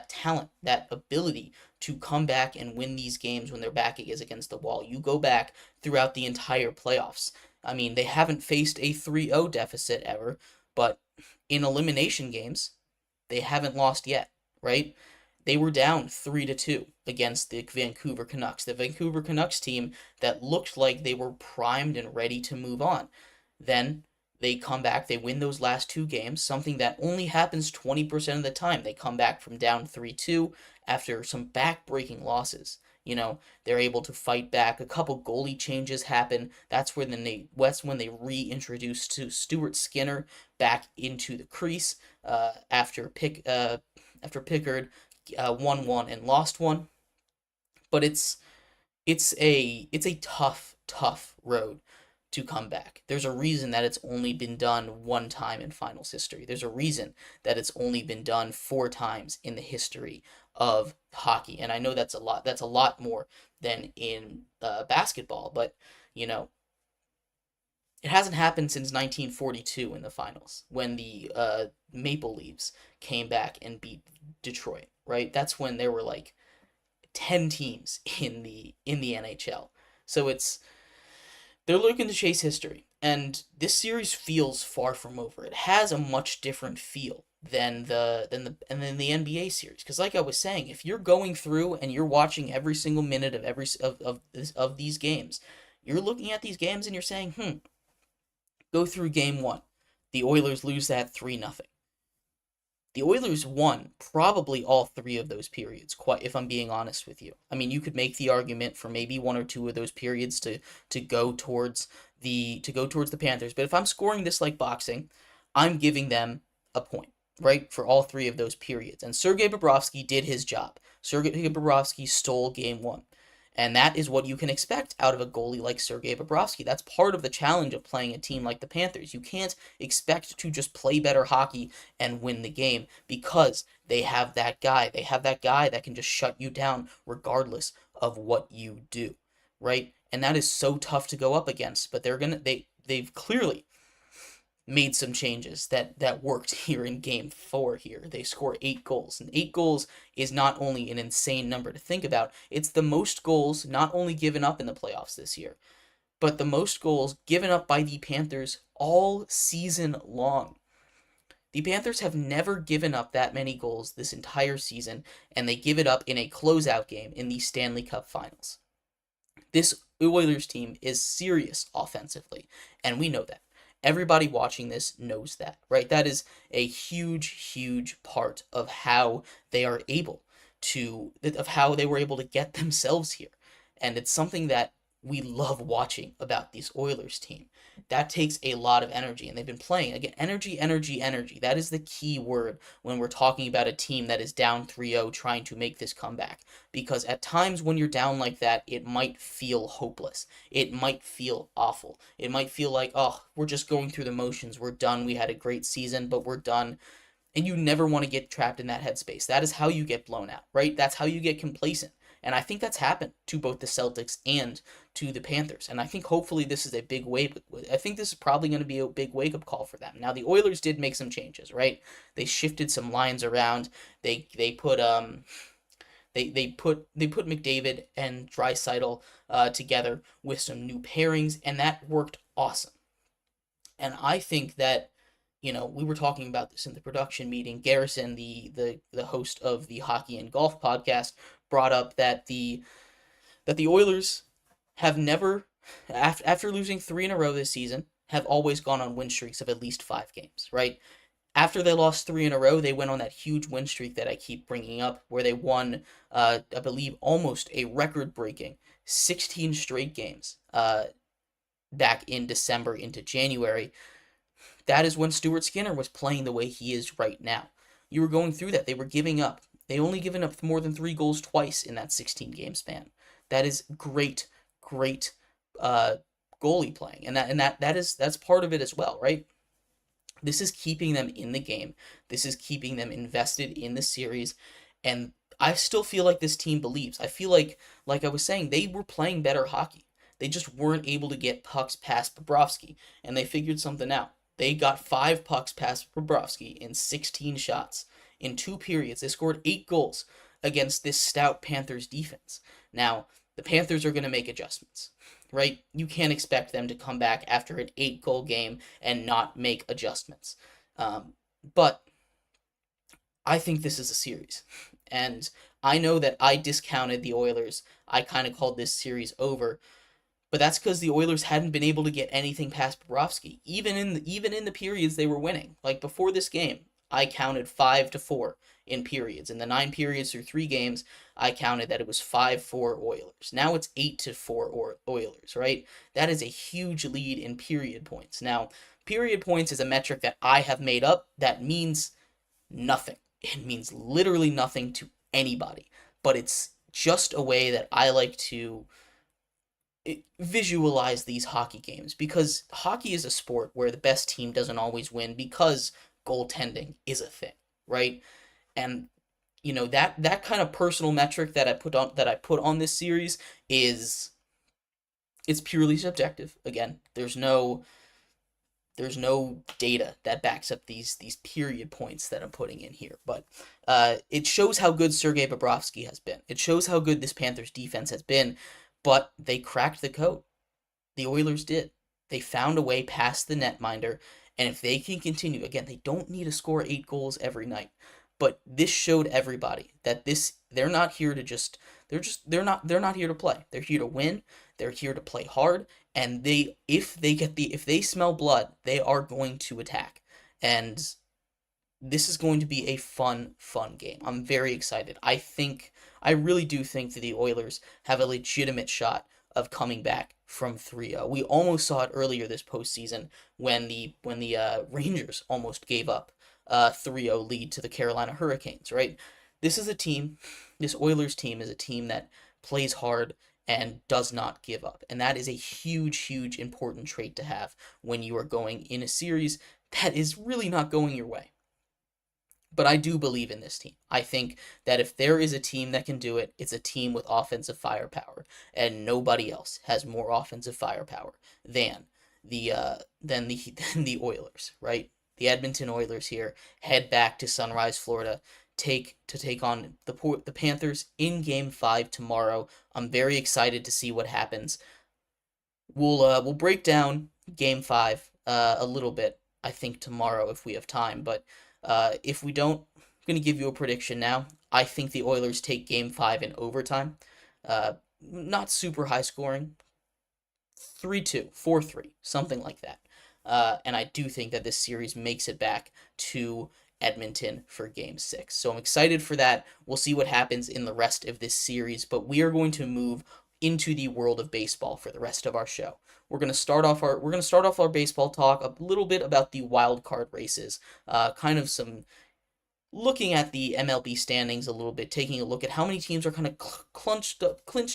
talent, that ability to come back and win these games when their back is against the wall. You go back throughout the entire playoffs. I mean, they haven't faced a 3-0 deficit ever, but in elimination games, they haven't lost yet, right? They were down 3-2 against the Vancouver Canucks. The Vancouver Canucks team that looked like they were primed and ready to move on. Then they come back, they win those last 2 games, something that only happens 20% of the time. They come back from down 3-2 after some back-breaking losses they're able to fight back. A couple goalie changes happen. That's when they reintroduced to Stuart Skinner back into the crease after Pickard won one and lost one. But it's a tough road to come back. There's a reason that it's only been done one time in finals history. There's a reason that it's only been done 4 times in the history of hockey. And I know that's a lot. That's a lot more than in basketball, but you know, it hasn't happened since 1942 in the finals when the Maple Leafs came back and beat Detroit. Right? That's when there were like 10 teams in the NHL. So they're looking to chase history, and this series feels far from over. It has a much different feel than the NBA series, because like I was saying, if you're going through and you're watching every single minute of of these games, you're looking at these games and you're saying, go through game 1. The Oilers lose that 3-0. The Oilers won probably all 3 of those periods, quite if I'm being honest with you. I mean, you could make the argument for maybe 1 or 2 of those periods to go towards the Panthers, but if I'm scoring this like boxing, I'm giving them a point, right? For all 3 of those periods. And Sergei Bobrovsky did his job. Sergei Bobrovsky stole game 1. And that is what you can expect out of a goalie like Sergei Bobrovsky. That's part of the challenge of playing a team like the Panthers. You can't expect to just play better hockey and win the game, because they have that guy. They have that guy that can just shut you down regardless of what you do, right? And that is so tough to go up against. But they've clearly made some changes that worked here in game 4 here. They score 8 goals. And 8 goals is not only an insane number to think about, it's the most goals not only given up in the playoffs this year, but the most goals given up by the Panthers all season long. The Panthers have never given up that many goals this entire season, and they give it up in a closeout game in the Stanley Cup Finals. This Oilers team is serious offensively, and we know that. Everybody watching this knows that, right? That is a huge part of how they are able of how they were able to get themselves here. And it's something that we love watching about this Oilers team. That takes a lot of energy, and they've been playing, again, energy. That is the key word when we're talking about a team that is down 3-0 trying to make this comeback. Because at times when you're down like that, it might feel hopeless. It might feel awful. It might feel like, oh, we're just going through the motions. We're done. We had a great season, but we're done. And you never want to get trapped in that headspace. That is how you get blown out, right? That's how you get complacent. And I think that's happened to both the Celtics and to the Panthers. And I think hopefully this is a big I think this is probably going to be a big wake-up call for them. Now, the Oilers did make some changes, right? They shifted some lines around. They put McDavid and Draisaitl together with some new pairings, and that worked awesome. And I think that, we were talking about this in the production meeting. Garrison, the host of the Hockey and Golf podcast, brought up that the Oilers have never, after losing 3 in a row this season, have always gone on win streaks of at least 5 games, right? After they lost 3 in a row, they went on that huge win streak that I keep bringing up, where they won, I believe, almost a record-breaking 16 straight games back in December into January. That is when Stuart Skinner was playing the way he is right now. You were going through that. They were giving up. They only given up more than 3 goals twice in that 16-game span. That is great goalie playing, and that's part of it as well, right? This is keeping them in the game. This is keeping them invested in the series, and I still feel like this team believes. I feel like I was saying, they were playing better hockey. They just weren't able to get pucks past Bobrovsky, and they figured something out. They got 5 pucks past Bobrovsky in 16 shots. In 2 periods, they scored 8 goals against this stout Panthers defense. Now, the Panthers are going to make adjustments, right? You can't expect them to come back after an 8-goal game and not make adjustments. But I think this is a series. And I know that I discounted the Oilers. I kind of called this series over. But that's because the Oilers hadn't been able to get anything past Bobrovsky, even in the periods they were winning. Like before this game, I counted 5-4 in periods. In the 9 periods through 3 games, I counted that it was 5-4 Oilers. Now it's 8-4 Oilers, right? That is a huge lead in period points. Now, period points is a metric that I have made up that means nothing. It means literally nothing to anybody, but it's just a way that I like to visualize these hockey games, because hockey is a sport where the best team doesn't always win because goaltending is a thing, right? And that kind of personal metric that I put on this series is, it's purely subjective. Again, there's no data that backs up these period points that I'm putting in here, but it shows how good Sergei Bobrovsky has been. It shows how good this Panthers defense has been, but they cracked the code. The Oilers did. They found a way past the netminder, and if they can continue, again, they don't need to score 8 goals every night, but this showed everybody that they're not here to they're not here to play. They're here to win. They're here to play hard, and if they smell blood, they are going to attack. And this is going to be a fun game. I'm very excited. I really do think that the Oilers have a legitimate shot of coming back from 3-0. We almost saw it earlier this postseason when the Rangers almost gave up a 3-0 lead to the Carolina Hurricanes, right? This Oilers team is a team that plays hard and does not give up. And that is a huge important trait to have when you are going in a series that is really not going your way. But I do believe in this team. I think that if there is a team that can do it, it's a team with offensive firepower, and nobody else has more offensive firepower than the Oilers, right? The Edmonton Oilers here head back to Sunrise, Florida, to take on the Panthers in Game 5 tomorrow. I'm very excited to see what happens. We'll break down Game 5 a little bit, I think, tomorrow if we have time, but if we don't, I'm going to give you a prediction now. I think the Oilers take Game 5 in overtime. Not super high scoring. 3-2, 4-3, something like that. And I do think that this series makes it back to Edmonton for Game 6. So I'm excited for that. We'll see what happens in the rest of this series, but we are going to move into the world of baseball for the rest of our show. We're going to start off our baseball talk a little bit about the wild card races, kind of some looking at the MLB standings a little bit, taking a look at how many teams are kind of clinched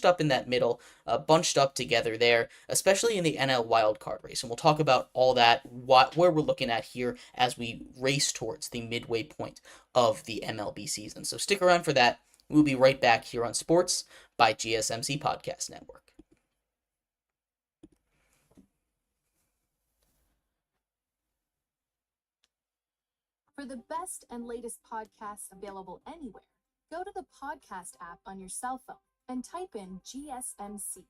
up in that middle, bunched up together there, especially in the NL wild card race. And we'll talk about all that, where we're looking at here as we race towards the midway point of the MLB season. So stick around for that. We'll be right back here on Sports by GSMC Podcast Network. For the best and latest podcasts available anywhere, go to the podcast app on your cell phone and type in GSMC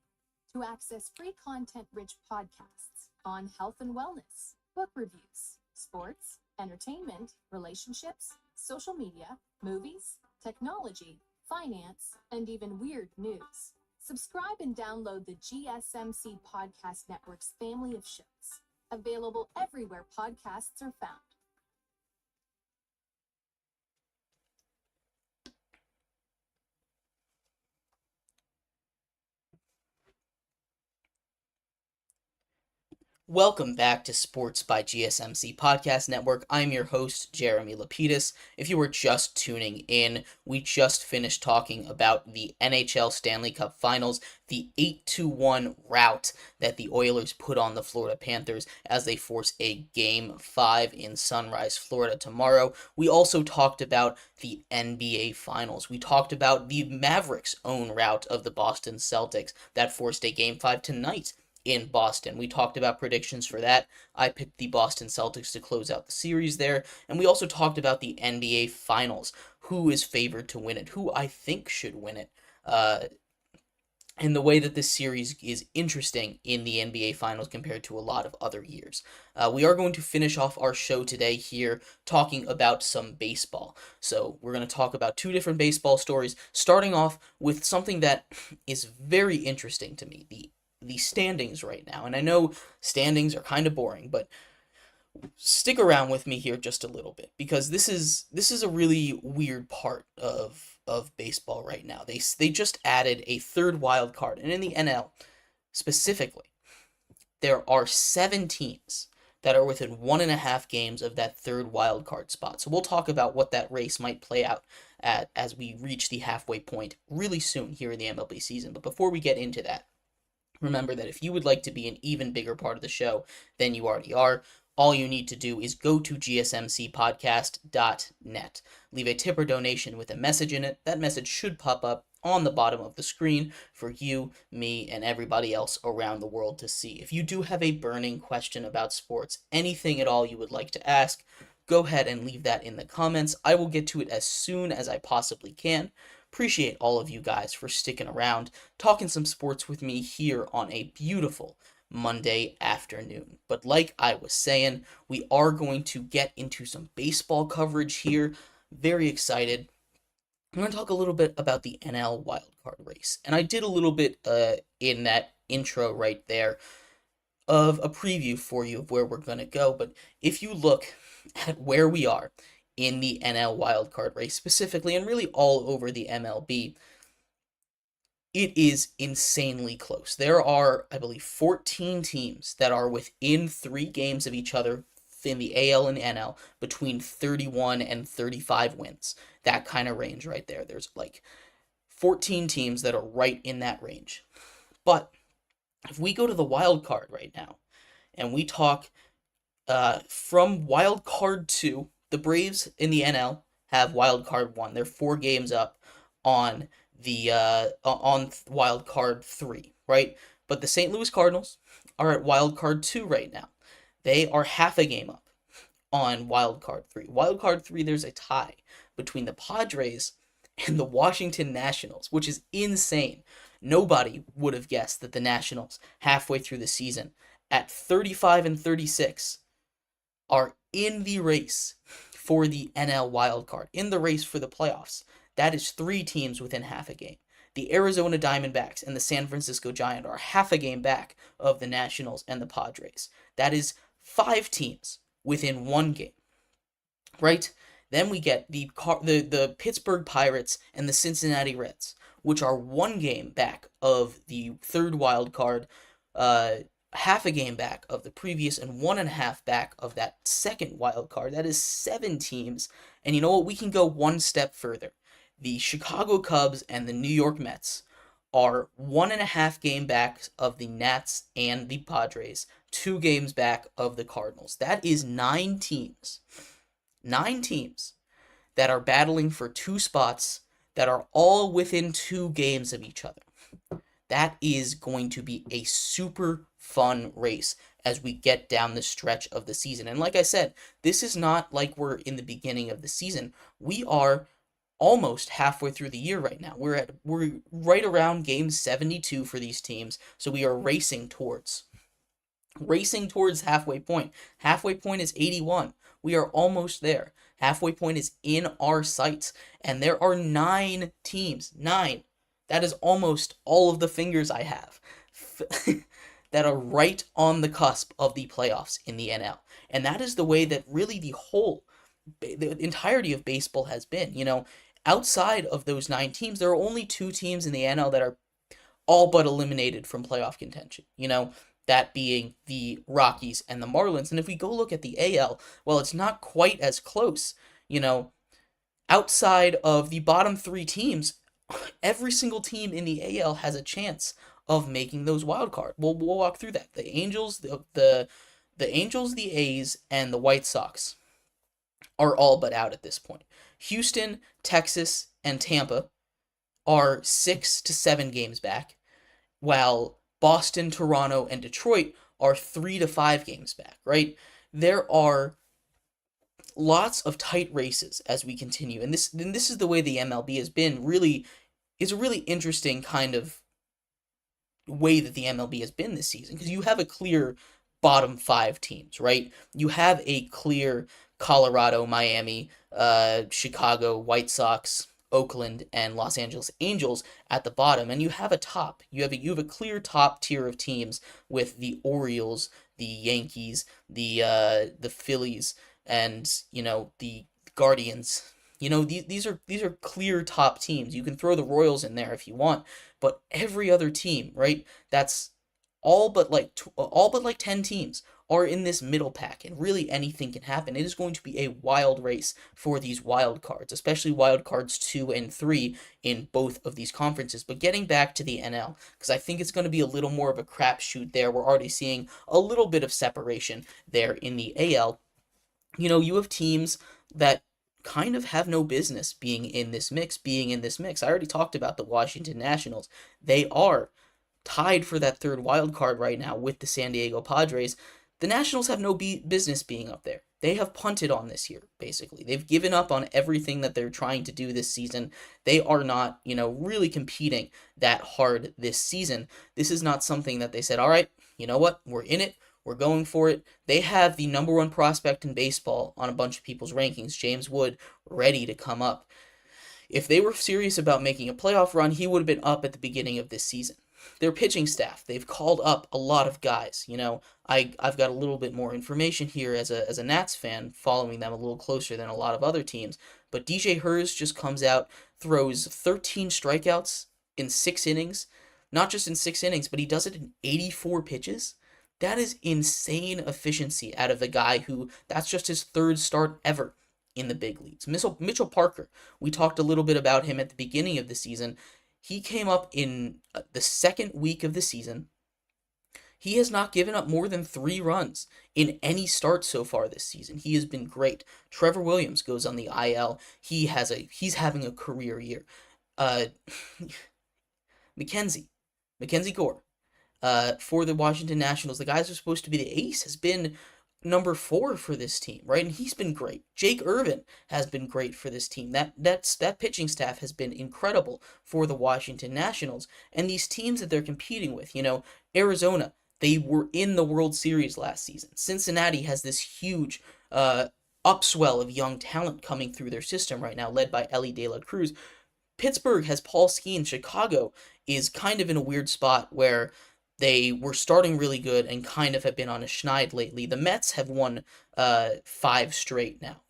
to access free content-rich podcasts on health and wellness, book reviews, sports, entertainment, relationships, social media, movies, technology, finance, and even weird news. Subscribe and download the GSMC Podcast Network's family of shows, available everywhere podcasts are found. Welcome back to Sports by GSMC Podcast Network. I'm your host, Jeremy Lapidus. If you were just tuning in, we just finished talking about the NHL Stanley Cup Finals, the 8-1 rout that the Oilers put on the Florida Panthers as they force a Game 5 in Sunrise, Florida tomorrow. We also talked about the NBA Finals. We talked about the Mavericks' own rout of the Boston Celtics that forced a Game 5 tonight in Boston. We talked about predictions for that. I picked the Boston Celtics to close out the series there. And we also talked about the NBA Finals. Who is favored to win it? Who I think should win it? And the way that this series is interesting in the NBA Finals compared to a lot of other years. We are going to finish off our show today here talking about some baseball. So we're going to talk about 2 different baseball stories, starting off with something that is very interesting to me, the standings right now. And I know standings are kind of boring, but stick around with me here just a little bit, because this is a really weird part of baseball right now. They just added a third wild card, and in the NL specifically, there are 7 teams that are within 1.5 games of that third wild card spot. So we'll talk about what that race might play out at as we reach the halfway point really soon here in the MLB season. But before we get into that, remember that if you would like to be an even bigger part of the show than you already are, all you need to do is go to GSMCPodcast.net. Leave a tip or donation with a message in it. That message should pop up on the bottom of the screen for you, me, and everybody else around the world to see. If you do have a burning question about sports, anything at all you would like to ask, go ahead and leave that in the comments. I will get to it as soon as I possibly can. Appreciate all of you guys for sticking around, talking some sports with me here on a beautiful Monday afternoon. But like I was saying, we are going to get into some baseball coverage here. Very excited. I'm going to talk a little bit about the NL wildcard race. And I did a little bit in that intro right there of a preview for you of where we're going to go. But if you look at where we are in the NL wildcard race specifically, and really all over the MLB, it is insanely close. There are, I believe, 14 teams that are within 3 games of each other in the AL and NL, between 31 and 35 wins. That kind of range right there. There's like 14 teams that are right in that range. But if we go to the wild card right now, and we talk from wild card 2, the Braves in the NL have wild card 1. They're 4 games up on the on wild card 3, right? But the St. Louis Cardinals are at wild card 2 right now. They are half a game up on wild card 3. Wild card 3, there's a tie between the Padres and the Washington Nationals, which is insane. Nobody would have guessed that the Nationals, halfway through the season, at 35 and 36, are in the race for the NL wildcard, in the race for the playoffs. That is 3 teams within half a game. The Arizona Diamondbacks and the San Francisco Giants are half a game back of the Nationals and the Padres. That is 5 teams within 1 game, right? Then we get the Pittsburgh Pirates and the Cincinnati Reds, which are 1 game back of the third wild card, half a game back of the previous, and 1.5 back of that second wild card. That is 7 teams. And you know what? We can go 1 step further. The Chicago Cubs and the New York Mets are 1.5 game back of the Nats and the Padres, 2 games back of the Cardinals. That is 9 teams. 9 teams that are battling for 2 spots that are all within 2 games of each other. That is going to be a super fun race as we get down the stretch of the season. And like I said, this is not like we're in the beginning of the season. We are almost halfway through the year right now. We're right around game 72 for these teams, so we are racing towards halfway point. Halfway point is 81. We are almost there. Halfway point is in our sights, and there are 9 teams. 9. That is almost all of the fingers I have that are right on the cusp of the playoffs in the NL. And that is the way that really the entirety of baseball has been. You know, outside of those 9 teams, there are only 2 teams in the NL that are all but eliminated from playoff contention. You know, that being the Rockies and the Marlins. And if we go look at the AL, well, it's not quite as close. You know, outside of the bottom 3 teams, every single team in the AL has a chance of making those wild card. We'll walk through that. The Angels, the Angels, the A's, and the White Sox are all but out at this point. Houston, Texas, and Tampa are 6 to 7 games back, while Boston, Toronto, and Detroit are 3 to 5 games back, right? There are lots of tight races as we continue, and this is the way the MLB has been. Really, it's a really interesting kind of way that the MLB has been this season, because you have a clear bottom 5 teams, right? You have a clear Colorado, Miami, Chicago, White Sox, Oakland, and Los Angeles Angels at the bottom, and you have a top. You have a clear top tier of teams with the Orioles, the Yankees, the Phillies, and the Guardians. These are clear top teams. You can throw the Royals in there if you want, but every other team, right? That's all but like 10 teams are in this middle pack, and really anything can happen. It is going to be a wild race for these wild cards, especially wild cards 2 and 3 in both of these conferences. But getting back to the NL, because I think it's going to be a little more of a crapshoot there. We're already seeing a little bit of separation there in the AL. You have teams that kind of have no business being in this mix. I already talked about the Washington Nationals. They are tied for that third wild card right now with the San Diego Padres. The Nationals have no business being up there. They have punted on this year, basically. They've given up on everything that they're trying to do this season. They are not, really competing that hard this season. This is not something that they said, all right, you know what, we're in it. We're going for it. They have the number one prospect in baseball on a bunch of people's rankings, James Wood, ready to come up. If they were serious about making a playoff run, he would have been up at the beginning of this season. Their pitching staff, they've called up a lot of guys. I've got a little bit more information here as a Nats fan, following them a little closer than a lot of other teams. But DJ Hurst just comes out, throws 13 strikeouts in 6 innings. Not just in 6 innings, but he does it in 84 pitches. That is insane efficiency out of a guy who, that's just his third start ever in the big leagues. Mitchell Parker, we talked a little bit about him at the beginning of the season. He came up in the second week of the season. He has not given up more than 3 runs in any start so far this season. He has been great. Trevor Williams goes on the IL. He's having a career year. Mackenzie Gore, for the Washington Nationals, the guys who are supposed to be the ace, has been number 4 for this team, right? And he's been great. Jake Irvin has been great for this team. That pitching staff has been incredible for the Washington Nationals. And these teams that they're competing with, Arizona, they were in the World Series last season. Cincinnati has this huge upswell of young talent coming through their system right now, led by Elly De La Cruz. Pittsburgh has Paul Skeens. Chicago is kind of in a weird spot where they were starting really good and kind of have been on a schneid lately. The Mets have won 5 straight now.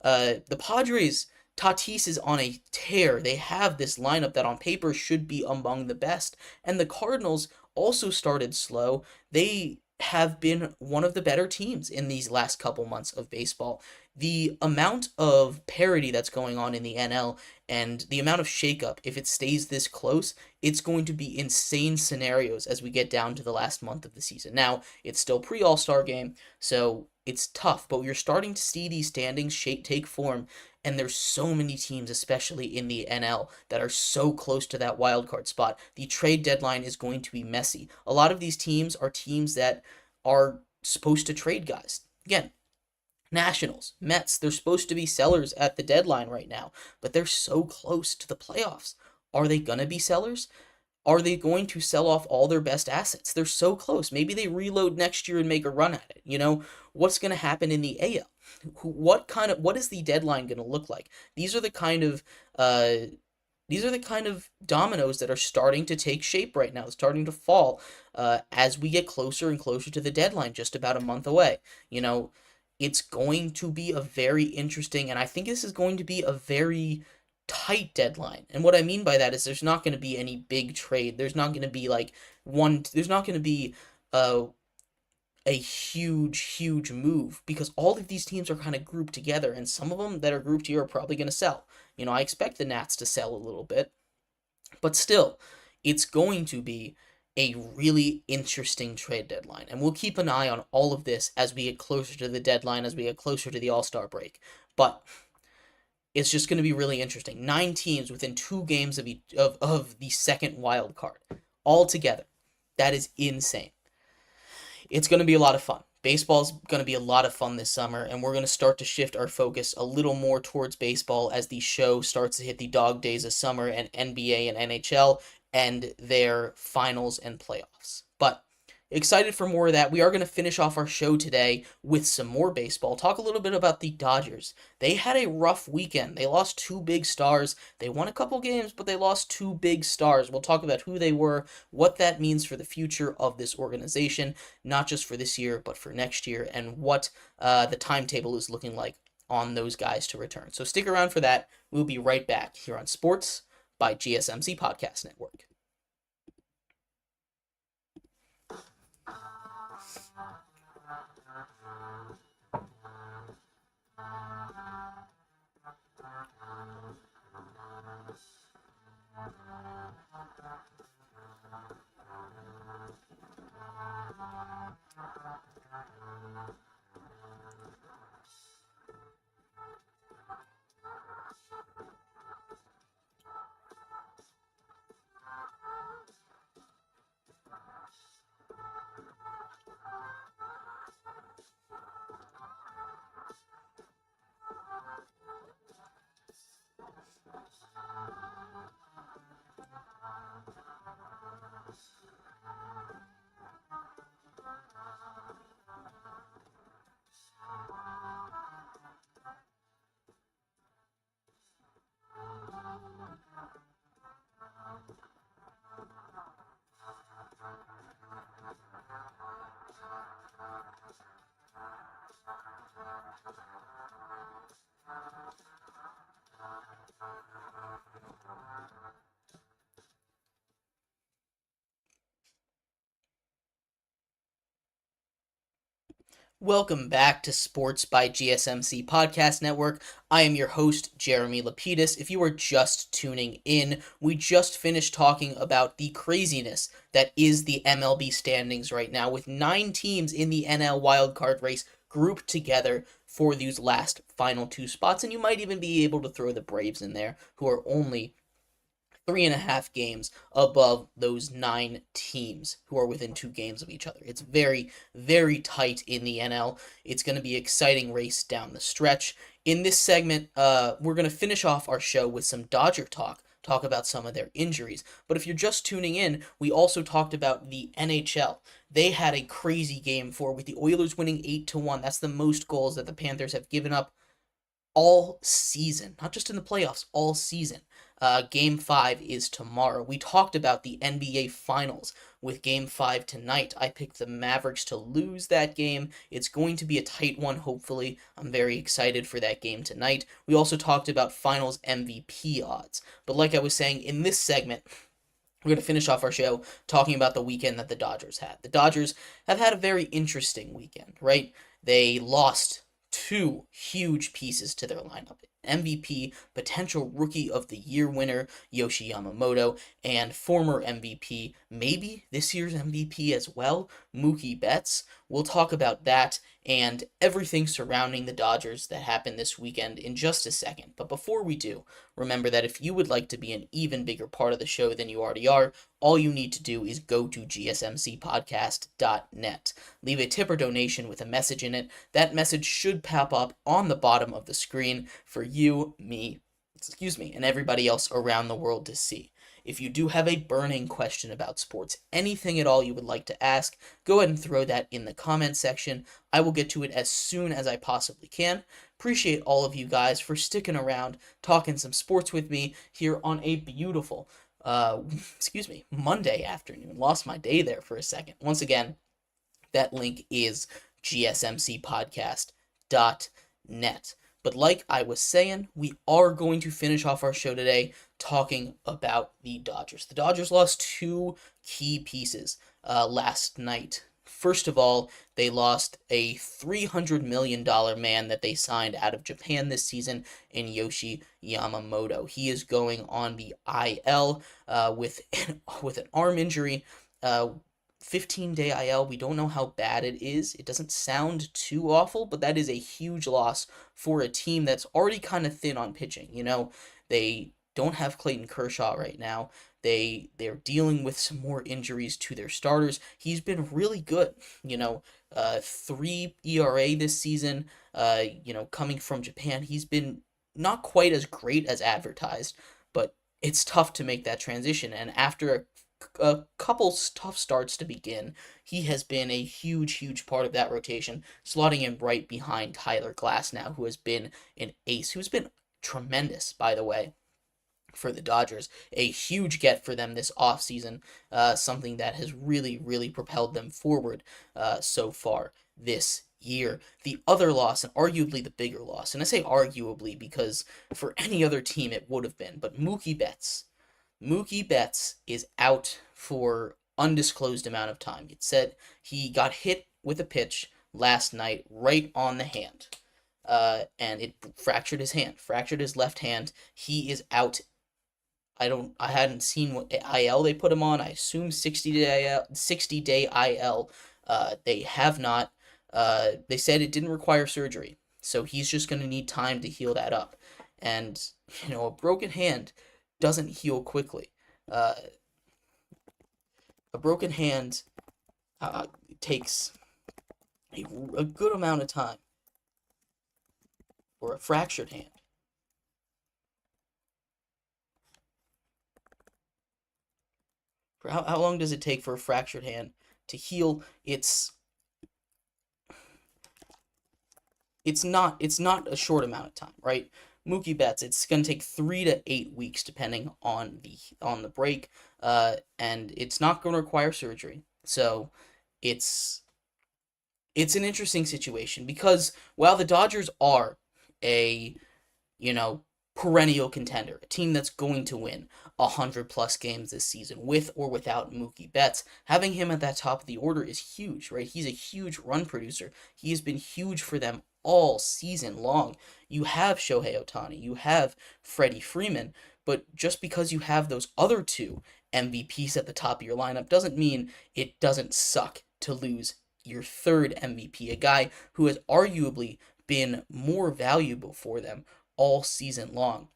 The Padres, Tatis is on a tear. They have this lineup that on paper should be among the best. And the Cardinals also started slow. They have been one of the better teams in these last couple months of baseball. The amount of parity that's going on in the NL and the amount of shakeup, if it stays this close, it's going to be insane scenarios as we get down to the last month of the season. Now, it's still pre-All-Star game, so it's tough, but you're starting to see these standings take form, and there's so many teams, especially in the NL, that are so close to that wild card spot. The trade deadline is going to be messy. A lot of these teams are teams that are supposed to trade guys. Again, Nationals, Mets, they're supposed to be sellers at the deadline right now, but they're so close to the playoffs. Are they going to be sellers? Are they going to sell off all their best assets? They're so close. Maybe they reload next year and make a run at it. What's going to happen in the AL? What is the deadline going to look like? These are the kind of dominoes that are starting to take shape right now, starting to fall as we get closer and closer to the deadline, just about a month away. It's going to be a very interesting, and I think this is going to be a very tight deadline. And what I mean by that is there's not going to be any big trade. There's not going to be there's not going to be a huge move, because all of these teams are kind of grouped together, and some of them that are grouped here are probably going to sell. I expect the Nats to sell a little bit, but still, it's going to be a really interesting trade deadline, and we'll keep an eye on all of this as we get closer to the deadline, as we get closer to the All-Star break. But it's just going to be really interesting. 9 teams within 2 games of the second wild card, all together. That is insane. It's going to be a lot of fun. Baseball's going to be a lot of fun this summer, and we're going to start to shift our focus a little more towards baseball as the show starts to hit the dog days of summer, and NBA and NHL and their finals and playoffs. But excited for more of that. We are going to finish off our show today with some more baseball. Talk a little bit about the Dodgers. They had a rough weekend. They lost two big stars. They won a couple games, but they lost two big stars. We'll talk about who they were, what that means for the future of this organization, not just for this year, but for next year, and what the timetable is looking like on those guys to return. So stick around for that. We'll be right back here on Sports by GSMC Podcast Network. Welcome back to Sports by GSMC Podcast Network. I am your host, Jeremy Lapidus. If you are just tuning in, we just finished talking about the craziness that is the MLB standings right now, with 9 teams in the NL wildcard race grouped together for these last final 2 spots, and you might even be able to throw the Braves in there, who are only 3.5 games above those 9 teams who are within 2 games of each other. It's very, very tight in the NL. It's going to be an exciting race down the stretch. In this segment, we're going to finish off our show with some Dodger talk about some of their injuries. But if you're just tuning in, we also talked about the NHL. They had a crazy game 4 with the Oilers winning 8-1. That's the most goals that the Panthers have given up all season, not just in the playoffs, all season. Game 5 is tomorrow. We talked about the NBA Finals with Game 5 tonight. I picked the Mavericks to lose that game. It's going to be a tight one, hopefully. I'm very excited for that game tonight. We also talked about Finals MVP odds. But like I was saying, in this segment, we're going to finish off our show talking about the weekend that the Dodgers had. The Dodgers have had a very interesting weekend, right? They lost 2 huge pieces to their lineup. MVP, potential Rookie of the Year winner, Yoshi Yamamoto, and former MVP, maybe this year's MVP as well, Mookie Betts. We'll talk about that and everything surrounding the Dodgers that happened this weekend in just a second. But before we do, remember that if you would like to be an even bigger part of the show than you already are, all you need to do is go to GSMCPodcast.net. Leave a tip or donation with a message in it. That message should pop up on the bottom of the screen for you, me, and everybody else around the world to see. If you do have a burning question about sports, anything at all you would like to ask, go ahead and throw that in the comment section. I will get to it as soon as I possibly can. Appreciate all of you guys for sticking around, talking some sports with me here on a beautiful, Monday afternoon. Lost my day there for a second. Once again, that link is GSMCPodcast.net. But like I was saying, we are going to finish off our show today talking about the Dodgers. The Dodgers lost 2 key pieces last night. First of all, they lost a $300 million man that they signed out of Japan this season in Yoshi Yamamoto. He is going on the IL with an arm injury. 15-day IL. We don't know how bad it is. It doesn't sound too awful, but that is a huge loss for a team that's already kind of thin on pitching. You know, they don't have Clayton Kershaw right now. They're dealing with some more injuries to their starters. He's been really good. 3 ERA this season. Coming from Japan, he's been not quite as great as advertised, but it's tough to make that transition. And after a a couple tough starts to begin, he has been a huge part of that rotation, slotting in right behind Tyler Glasnow, who has been an ace, who's been tremendous, by the way, for the Dodgers. A huge get for them this offseason, something that has really propelled them forward so far this year. The other loss, and arguably the bigger loss, and I say arguably because for any other team it would have been, but Mookie Betts. Mookie Betts is out for undisclosed amount of time. It said he got hit with a pitch last night right on the hand. And it fractured his hand, fractured his left hand. He is out. I hadn't seen what IL they put him on. I assume 60-day IL. They have not. They said it didn't require surgery, so he's just going to need time to heal that up. And a broken hand doesn't heal quickly. A broken hand takes a good amount of time. Or a fractured hand. For how long does it take for a fractured hand to heal? It's not a short amount of time, right? Mookie Betts, it's going to take 3 to 8 weeks depending on the break, and it's not going to require surgery. So it's an interesting situation because while the Dodgers are a perennial contender, a team that's going to win 100+ games this season with or without Mookie Betts, having him at that top of the order is huge, right? He's a huge run producer. He has been huge for them all season long. You have Shohei Ohtani, you have Freddie Freeman, but just because you have those other two MVPs at the top of your lineup doesn't mean it doesn't suck to lose your third MVP, a guy who has arguably been more valuable for them all season long.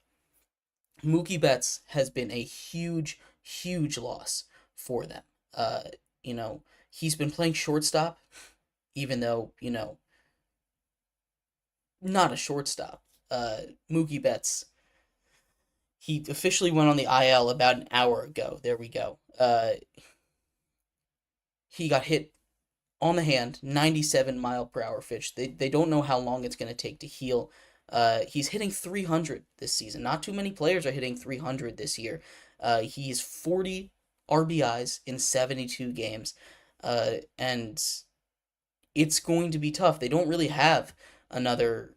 Mookie Betts has been a huge loss for them. He's been playing shortstop, even though, not a shortstop. Mookie Betts, he officially went on the IL about an hour ago. There we go. He got hit on the hand, 97-mile-per-hour pitch. They don't know how long it's going to take to heal. He's hitting 300 this season. Not too many players are hitting 300 this year. He's 40 RBIs in 72 games. And it's going to be tough. They don't really have another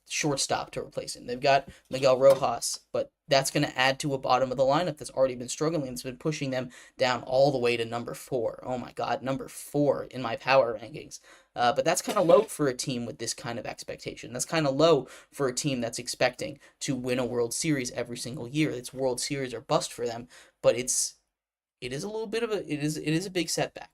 shortstop to replace him. They've got Miguel Rojas, but that's going to add to a bottom of the lineup that's already been struggling. It's been pushing them down all the way to number 4. Oh my God, number 4 in my power rankings. But that's kind of low for a team with this kind of expectation. That's kind of low for a team that's expecting to win a World Series every single year. It's World Series or bust for them, but it is a little bit of it is a big setback.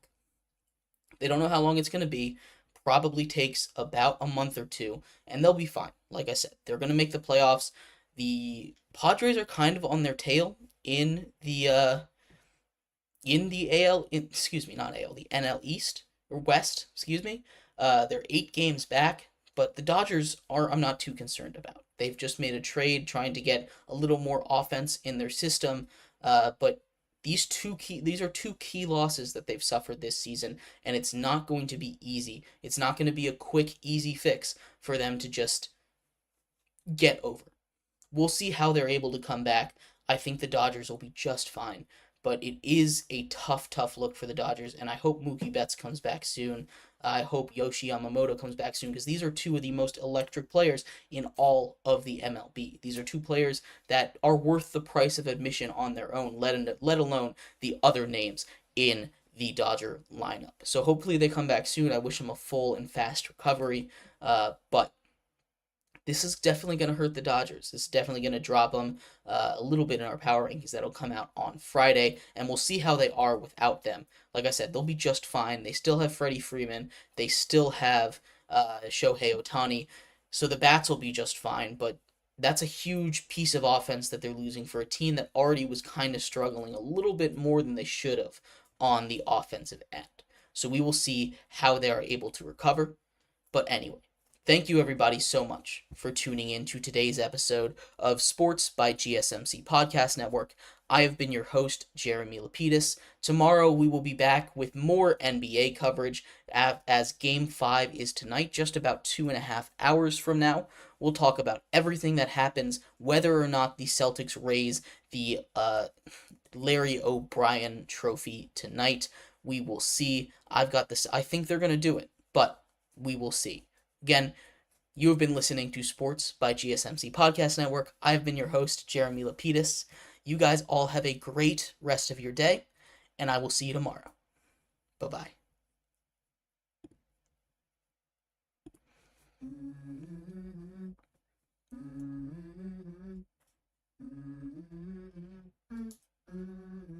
They don't know how long it's going to be. Probably takes about a month or two, and they'll be fine. Like I said, they're going to make the playoffs. The Padres are kind of on their tail in the the NL East or West, They're 8 games back, but the Dodgers I'm not too concerned about. They've just made a trade trying to get a little more offense in their system, but these are two key losses that they've suffered this season, and it's not going to be easy. It's not going to be a quick, easy fix for them to just get over. We'll see how they're able to come back. I think the Dodgers will be just fine, but it is a tough look for the Dodgers, and I hope Mookie Betts comes back soon. I hope Yoshi Yamamoto comes back soon, because these are two of the most electric players in all of the MLB. These are two players that are worth the price of admission on their own, let alone the other names in the Dodger lineup. So hopefully they come back soon. I wish them a full and fast recovery, but this is definitely going to hurt the Dodgers. This is definitely going to drop them a little bit in our power rankings. That'll come out on Friday, and we'll see how they are without them. Like I said, they'll be just fine. They still have Freddie Freeman. They still have Shohei Ohtani. So the bats will be just fine, but that's a huge piece of offense that they're losing for a team that already was kind of struggling a little bit more than they should have on the offensive end. So we will see how they are able to recover. But anyway, Thank you, everybody, so much for tuning in to today's episode of Sports by GSMC Podcast Network. I have been your host, Jeremy Lapidus. Tomorrow, we will be back with more NBA coverage as Game 5 is tonight, just about 2.5 hours from now. We'll talk about everything that happens, whether or not the Celtics raise the Larry O'Brien trophy tonight. We will see. I've got this. I think they're going to do it, but we will see. Again, you have been listening to Sports by GSMC Podcast Network. I've been your host, Jeremy Lapidus. You guys all have a great rest of your day, and I will see you tomorrow. Bye-bye.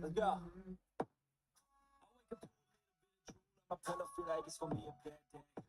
Let's go. I pull up, feel like it's gonna be a bad day.